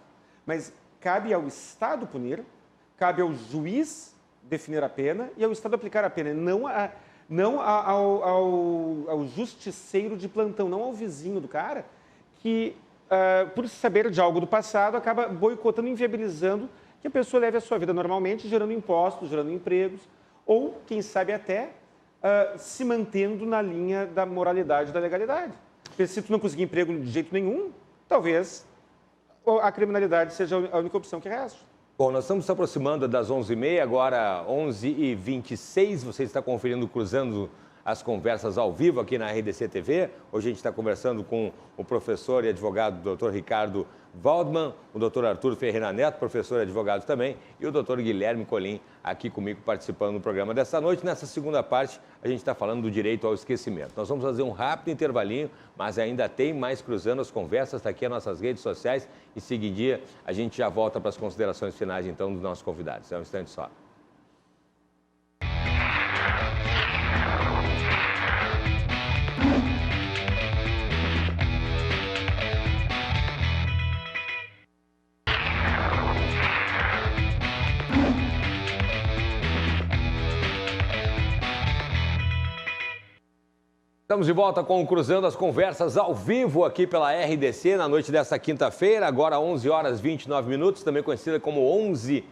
Mas cabe ao Estado punir, cabe ao juiz definir a pena e ao Estado aplicar a pena, não ao justiceiro de plantão, não ao vizinho do cara, que, por saber de algo do passado, acaba boicotando, inviabilizando que a pessoa leve a sua vida normalmente, gerando impostos, gerando empregos, ou, quem sabe até, se mantendo na linha da moralidade e da legalidade. Porque se tu não conseguir emprego de jeito nenhum, talvez a criminalidade seja a única opção que resta. Bom, nós estamos nos aproximando das 11h30, agora 11h26, você está conferindo Cruzando as Conversas ao vivo aqui na RDC TV. Hoje a gente está conversando com o professor e advogado Dr. Ricardo Waldman, o Dr. Arthur Ferreira Neto, professor e advogado também, e o Dr. Guilherme Colim aqui comigo participando do programa dessa noite. Nessa segunda parte, a gente está falando do direito ao esquecimento. Nós vamos fazer um rápido intervalinho, mas ainda tem mais Cruzando as Conversas, está aqui as nossas redes sociais, e seguidinha a gente já volta para as considerações finais, então, dos nossos convidados. É um instante só. Estamos de volta com o Cruzando as Conversas ao vivo aqui pela RDC na noite desta quinta-feira, agora 11h29, também conhecida como 11h30.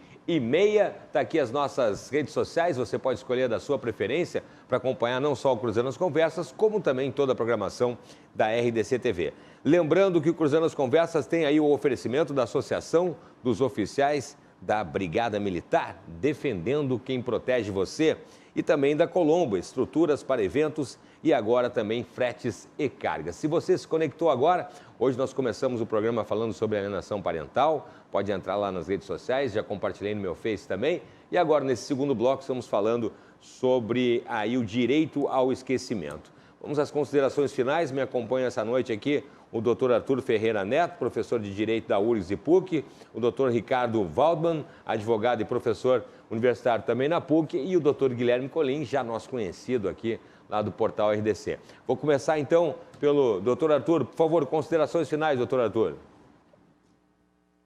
Está aqui as nossas redes sociais, você pode escolher da sua preferência para acompanhar não só o Cruzando as Conversas, como também toda a programação da RDC TV. Lembrando que o Cruzando as Conversas tem aí o oferecimento da Associação dos Oficiais da Brigada Militar, defendendo quem protege você, e também da Colombo, estruturas para eventos e agora também fretes e cargas. Se você se conectou agora, hoje nós começamos o programa falando sobre alienação parental, pode entrar lá nas redes sociais, já compartilhei no meu Face também, e agora nesse segundo bloco estamos falando sobre aí o direito ao esquecimento. Vamos às considerações finais, me acompanha essa noite aqui o Dr. Arthur Ferreira Neto, professor de Direito da URGS e PUC, o Dr. Ricardo Waldman, advogado e professor universitário também na PUC, e o Dr. Guilherme Colim, já nosso conhecido aqui lá do portal RDC. Vou começar então pelo Dr. Arthur. Por favor, considerações finais, Dr. Arthur.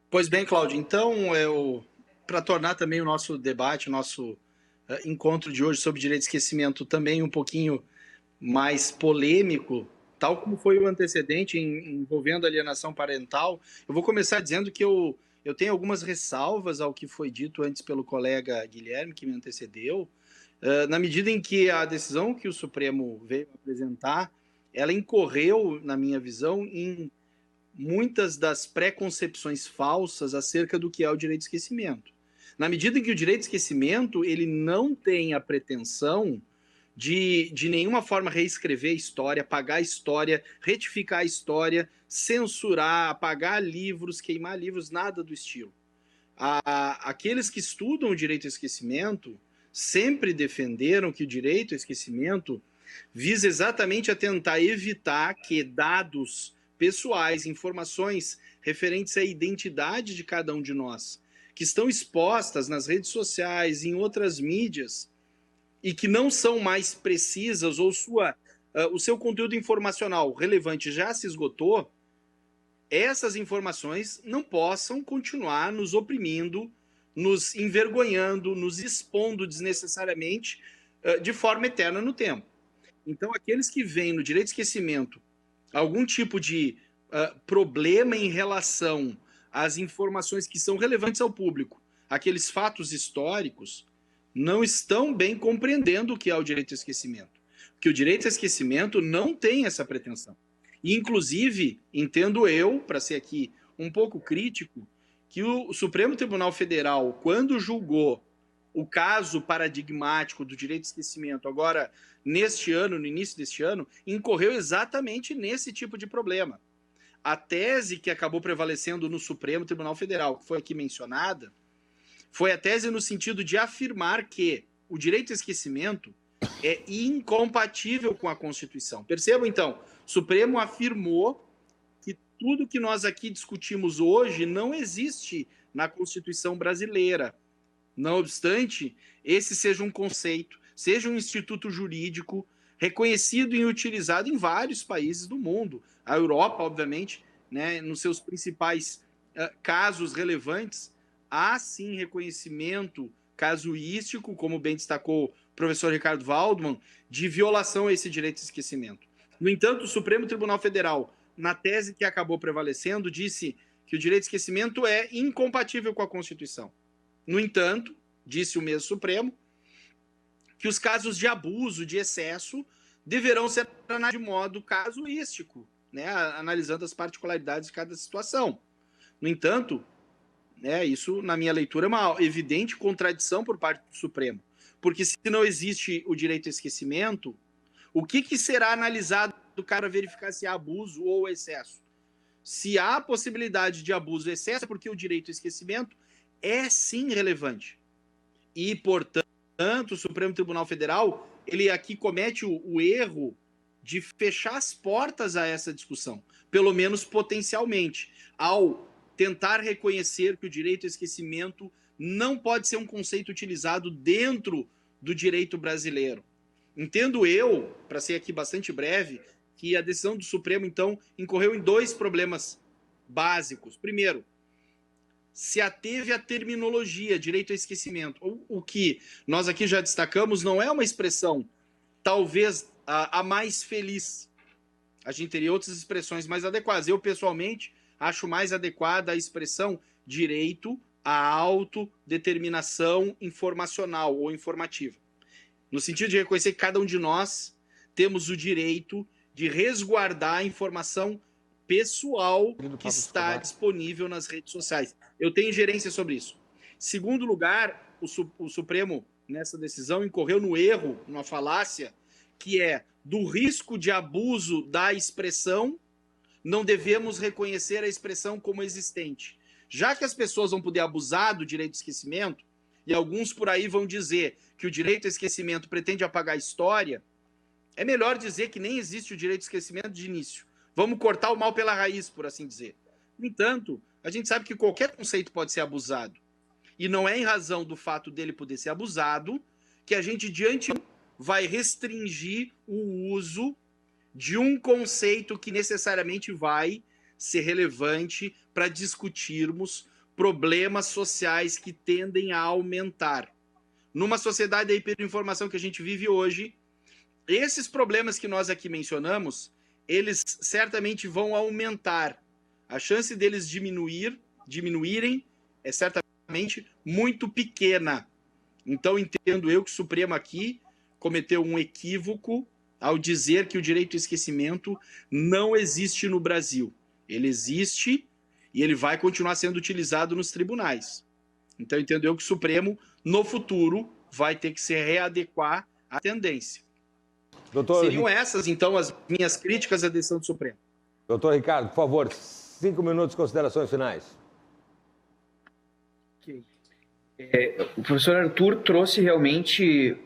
Pois bem, Cláudio, então para tornar também o nosso debate, o nosso encontro de hoje sobre direito de esquecimento também um pouquinho mais polêmico, tal como foi o antecedente envolvendo alienação parental, eu vou começar dizendo que eu eu tenho algumas ressalvas ao que foi dito antes pelo colega Guilherme, que me antecedeu, na medida em que a decisão que o Supremo veio apresentar, ela incorreu, na minha visão, em muitas das preconcepções falsas acerca do que é o direito de esquecimento. Na medida em que o direito de esquecimento ele não tem a pretensão de nenhuma forma reescrever a história, apagar a história, retificar a história, censurar, apagar livros, queimar livros, nada do estilo. Aqueles que estudam o direito ao esquecimento sempre defenderam que o direito ao esquecimento visa exatamente a tentar evitar que dados pessoais, informações referentes à identidade de cada um de nós, que estão expostas nas redes sociais, em outras mídias, e que não são mais precisas, ou o seu conteúdo informacional relevante já se esgotou, essas informações não possam continuar nos oprimindo, nos envergonhando, nos expondo desnecessariamente de forma eterna no tempo. Então, aqueles que veem no direito de esquecimento algum tipo de problema em relação às informações que são relevantes ao público, aqueles fatos históricos, não estão bem compreendendo o que é o direito ao esquecimento. Porque o direito ao esquecimento não tem essa pretensão. E, inclusive, entendo eu, para ser aqui um pouco crítico, que o Supremo Tribunal Federal, quando julgou o caso paradigmático do direito ao esquecimento, agora, neste ano, no início deste ano, incorreu exatamente nesse tipo de problema. A tese que acabou prevalecendo no Supremo Tribunal Federal, que foi aqui mencionada, foi a tese no sentido de afirmar que o direito ao esquecimento é incompatível com a Constituição. Percebam, então, o Supremo afirmou que tudo que nós aqui discutimos hoje não existe na Constituição brasileira. Não obstante, esse seja um conceito, seja um instituto jurídico reconhecido e utilizado em vários países do mundo. A Europa, obviamente, né, nos seus principais casos relevantes, há sim reconhecimento casuístico, como bem destacou o professor Ricardo Waldman, de violação a esse direito de esquecimento. No entanto, o Supremo Tribunal Federal, na tese que acabou prevalecendo, disse que o direito de esquecimento é incompatível com a Constituição. No entanto, disse o mesmo Supremo, que os casos de abuso, de excesso, deverão ser analisados de modo casuístico, né, analisando as particularidades de cada situação. No entanto, isso, na minha leitura, é uma evidente contradição por parte do Supremo. Porque se não existe o direito ao esquecimento, o que será analisado do cara verificar se há abuso ou excesso? Se há possibilidade de abuso ou excesso, é porque o direito ao esquecimento é sim relevante. E, portanto, o Supremo Tribunal Federal, ele aqui comete o erro de fechar as portas a essa discussão, pelo menos potencialmente, ao tentar reconhecer que o direito ao esquecimento não pode ser um conceito utilizado dentro do direito brasileiro. Entendo eu, para ser aqui bastante breve, que a decisão do Supremo, então, incorreu em dois problemas básicos. Primeiro, se ateve à terminologia, direito ao esquecimento. O que nós aqui já destacamos não é uma expressão, talvez, a mais feliz. A gente teria outras expressões mais adequadas. Eu, pessoalmente, acho mais adequada a expressão direito à autodeterminação informacional ou informativa. No sentido de reconhecer que cada um de nós temos o direito de resguardar a informação pessoal que está disponível nas redes sociais. Eu tenho ingerência sobre isso. Segundo lugar, o Supremo, nessa decisão, incorreu no erro, numa falácia, que é do risco de abuso da expressão, não devemos reconhecer a expressão como existente. Já que as pessoas vão poder abusar do direito ao esquecimento, e alguns por aí vão dizer que o direito ao esquecimento pretende apagar a história, é melhor dizer que nem existe o direito ao esquecimento de início. Vamos cortar o mal pela raiz, por assim dizer. No entanto, a gente sabe que qualquer conceito pode ser abusado. E não é em razão do fato dele poder ser abusado que a gente, diante, vai restringir o uso de um conceito que necessariamente vai ser relevante para discutirmos problemas sociais que tendem a aumentar. Numa sociedade da hiperinformação que a gente vive hoje, esses problemas que nós aqui mencionamos, eles certamente vão aumentar. A chance deles diminuírem é certamente muito pequena. Então, entendo eu que o Supremo aqui cometeu um equívoco ao dizer que o direito ao esquecimento não existe no Brasil. Ele existe e ele vai continuar sendo utilizado nos tribunais. Então, entendo eu que o Supremo, no futuro, vai ter que se readequar à tendência. Seriam essas, então, as minhas críticas à decisão do Supremo. Doutor Ricardo, por favor, 5 minutos de considerações finais. O professor Arthur trouxe realmente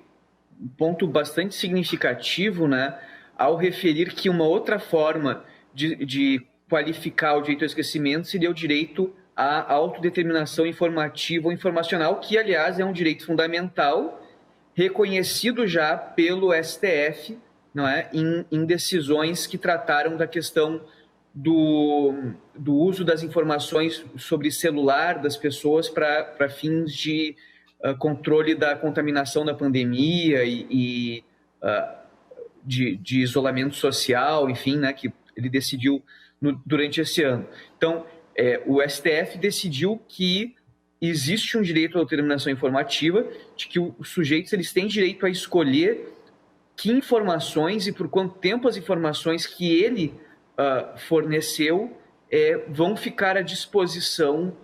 um ponto bastante significativo, né, ao referir que uma outra forma de qualificar o direito ao esquecimento seria o direito à autodeterminação informativa ou informacional, que, aliás, é um direito fundamental, reconhecido já pelo STF, não é, em decisões que trataram da questão do uso das informações sobre celular das pessoas para fins de controle da contaminação da pandemia e de isolamento social, enfim, né, que ele decidiu durante esse ano. Então, o STF decidiu que existe um direito à autodeterminação informativa, de que os sujeitos eles têm direito a escolher que informações e por quanto tempo as informações que ele forneceu vão ficar à disposição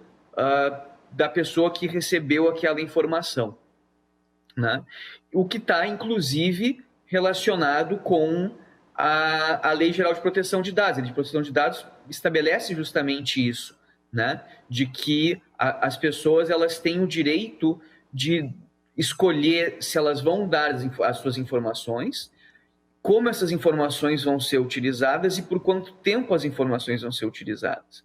da pessoa que recebeu aquela informação, né? O que está, inclusive, relacionado com a Lei Geral de Proteção de Dados. A Lei de Proteção de Dados estabelece justamente isso, né? De que as pessoas elas têm o direito de escolher se elas vão dar as suas informações, como essas informações vão ser utilizadas e por quanto tempo as informações vão ser utilizadas.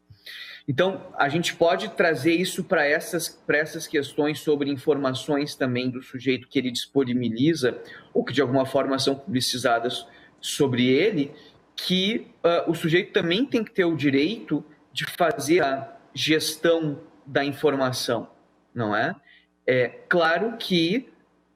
Então, a gente pode trazer isso para essas questões sobre informações também do sujeito que ele disponibiliza ou que de alguma forma são publicizadas sobre ele, que o sujeito também tem que ter o direito de fazer a gestão da informação, não é? É claro que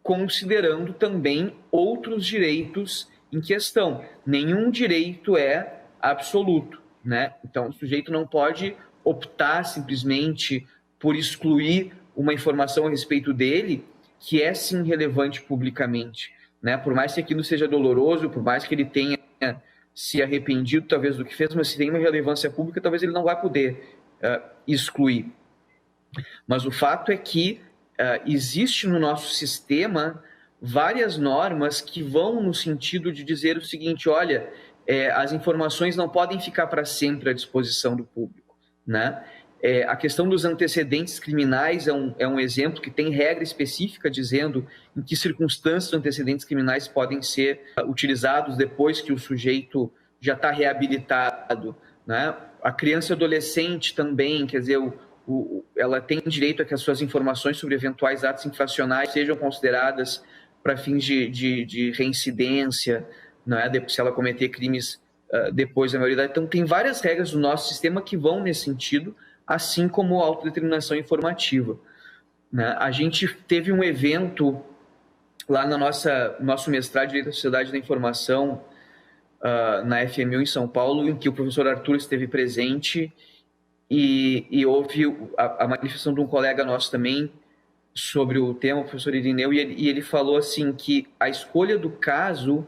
considerando também outros direitos em questão. Nenhum direito é absoluto, né? Então, o sujeito não pode optar simplesmente por excluir uma informação a respeito dele que é sim relevante publicamente, né? Por mais que aquilo seja doloroso, por mais que ele tenha se arrependido talvez do que fez, mas se tem uma relevância pública, talvez ele não vai poder excluir. Mas o fato é que existe no nosso sistema várias normas que vão no sentido de dizer o seguinte: olha, as informações não podem ficar para sempre à disposição do público, né? A questão dos antecedentes criminais é um exemplo que tem regra específica dizendo em que circunstâncias os antecedentes criminais podem ser utilizados depois que o sujeito já está reabilitado, né? A criança e adolescente também, quer dizer, ela tem direito a que as suas informações sobre eventuais atos infracionais sejam consideradas para fins de reincidência, não é? Se ela cometer crimes depois da maioridade. Então, tem várias regras do nosso sistema que vão nesse sentido, assim como a autodeterminação informativa, né? A gente teve um evento lá no nosso mestrado de Direito da Sociedade da Informação, na FMU em São Paulo, em que o professor Arthur esteve presente e houve a manifestação de um colega nosso também sobre o tema, o professor Irineu, e ele falou assim que a escolha do caso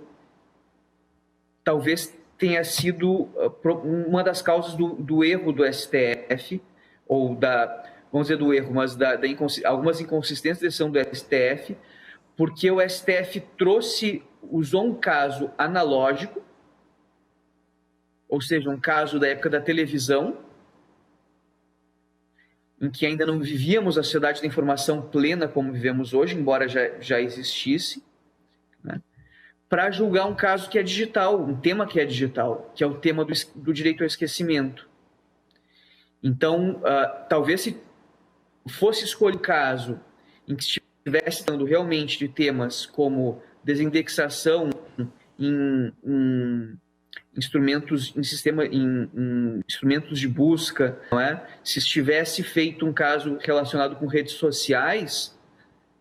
talvez tenha sido uma das causas do erro do STF, ou vamos dizer do erro, mas algumas inconsistências da decisão do STF, porque o STF usou um caso analógico, ou seja, um caso da época da televisão, em que ainda não vivíamos a sociedade da informação plena como vivemos hoje, embora já existisse, né? Para julgar um caso que é digital, um tema que é digital, que é o tema do direito ao esquecimento. Então, talvez se fosse escolher um caso em que estivesse falando realmente de temas como desindexação em instrumentos em instrumentos de busca, não é? Se estivesse feito um caso relacionado com redes sociais,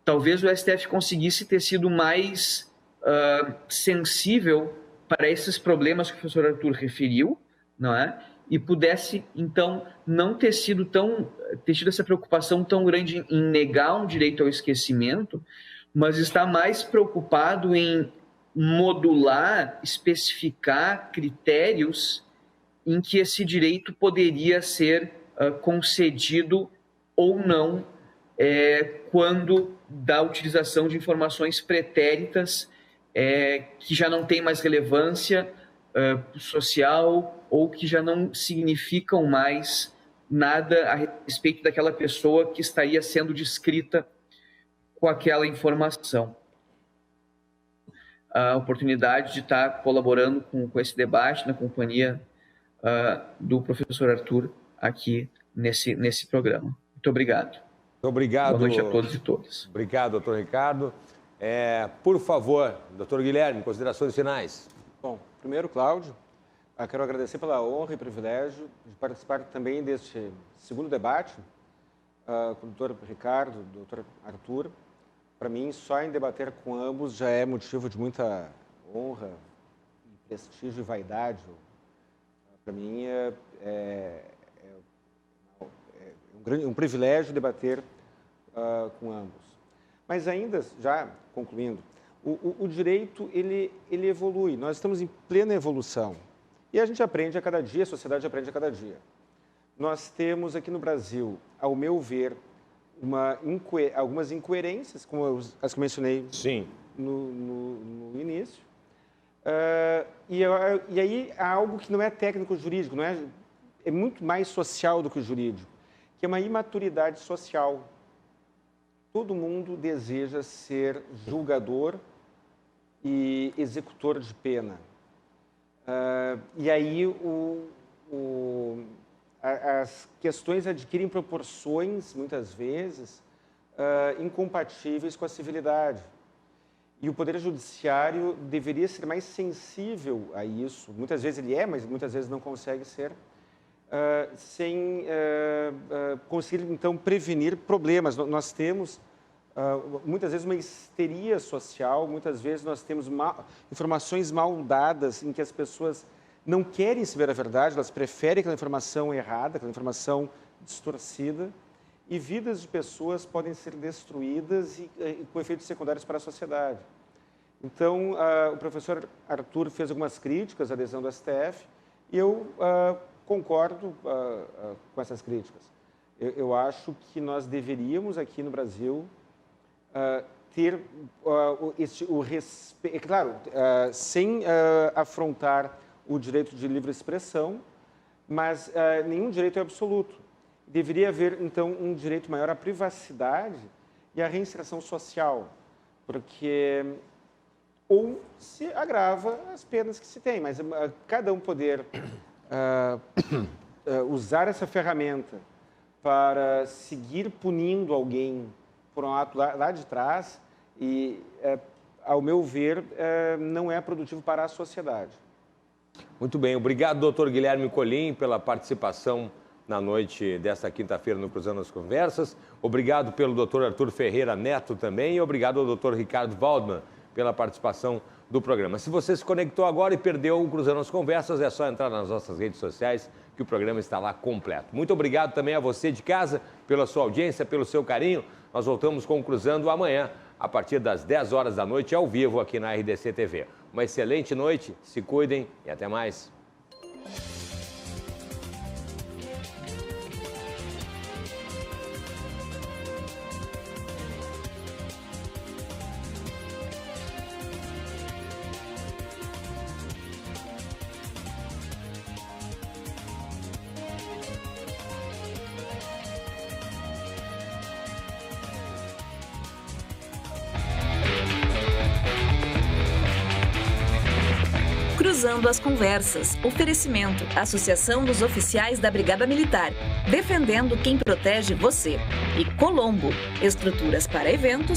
talvez o STF conseguisse ter sido mais sensível para esses problemas que o professor Arthur referiu, não é? e pudesse, então, não ter tido essa preocupação tão grande em negar um direito ao esquecimento, mas está mais preocupado em modular, especificar critérios em que esse direito poderia ser concedido ou não quando da utilização de informações pretéritas que já não têm mais relevância social ou que já não significam mais nada a respeito daquela pessoa que estaria sendo descrita com aquela informação. A oportunidade de estar colaborando com esse debate na companhia do professor Arthur aqui nesse programa. Muito obrigado. Muito obrigado. Boa noite a todos e todas. Obrigado, doutor Ricardo. Por favor, doutor Guilherme, considerações finais. Bom, primeiro, Cláudio, quero agradecer pela honra e privilégio de participar também deste segundo debate com o doutor Ricardo, doutor Arthur. Para mim, só em debater com ambos já é motivo de muita honra, prestígio e vaidade. Para mim é um privilégio debater com ambos. Mas ainda, já concluindo, o direito ele evolui. Nós estamos em plena evolução e a gente aprende a cada dia, a sociedade aprende a cada dia. Nós temos aqui no Brasil, ao meu ver, algumas incoerências, como as que mencionei Sim. no início. E aí há algo que não é técnico-jurídico, é muito mais social do que o jurídico, que é uma imaturidade social. Todo mundo deseja ser julgador e executor de pena. E aí as questões adquirem proporções, muitas vezes, incompatíveis com a civilidade. E o Poder Judiciário deveria ser mais sensível a isso. Muitas vezes ele é, mas muitas vezes não consegue ser, sem conseguir, então, prevenir problemas. Nós temos, muitas vezes, uma histeria social, muitas vezes nós temos informações mal dadas em que as pessoas não querem saber a verdade, elas preferem aquela informação errada, aquela informação distorcida, e vidas de pessoas podem ser destruídas com efeitos secundários para a sociedade. Então, o professor Arthur fez algumas críticas à decisão do STF e eu concordo com essas críticas. Eu acho que nós deveríamos, aqui no Brasil, ter o respeito, claro, sem afrontar o direito de livre expressão, mas nenhum direito é absoluto. Deveria haver, então, um direito maior à privacidade e à reinserção social, porque ou se agrava as penas que se tem, mas cada um poder usar essa ferramenta para seguir punindo alguém por um ato lá de trás, e, ao meu ver, não é produtivo para a sociedade. Muito bem, obrigado, doutor Guilherme Colim, pela participação na noite desta quinta-feira no Cruzando as Conversas. Obrigado pelo doutor Arthur Ferreira Neto também e obrigado ao doutor Ricardo Waldman pela participação do programa. Se você se conectou agora e perdeu o Cruzando as Conversas, é só entrar nas nossas redes sociais que o programa está lá completo. Muito obrigado também a você de casa pela sua audiência, pelo seu carinho. Nós voltamos com o Cruzando amanhã, a partir das 10 horas da noite, ao vivo aqui na RDC TV. Uma excelente noite, se cuidem e até mais. Cruzando as Conversas. Oferecimento. Associação dos Oficiais da Brigada Militar. Defendendo quem protege você. E Colombo. Estruturas para eventos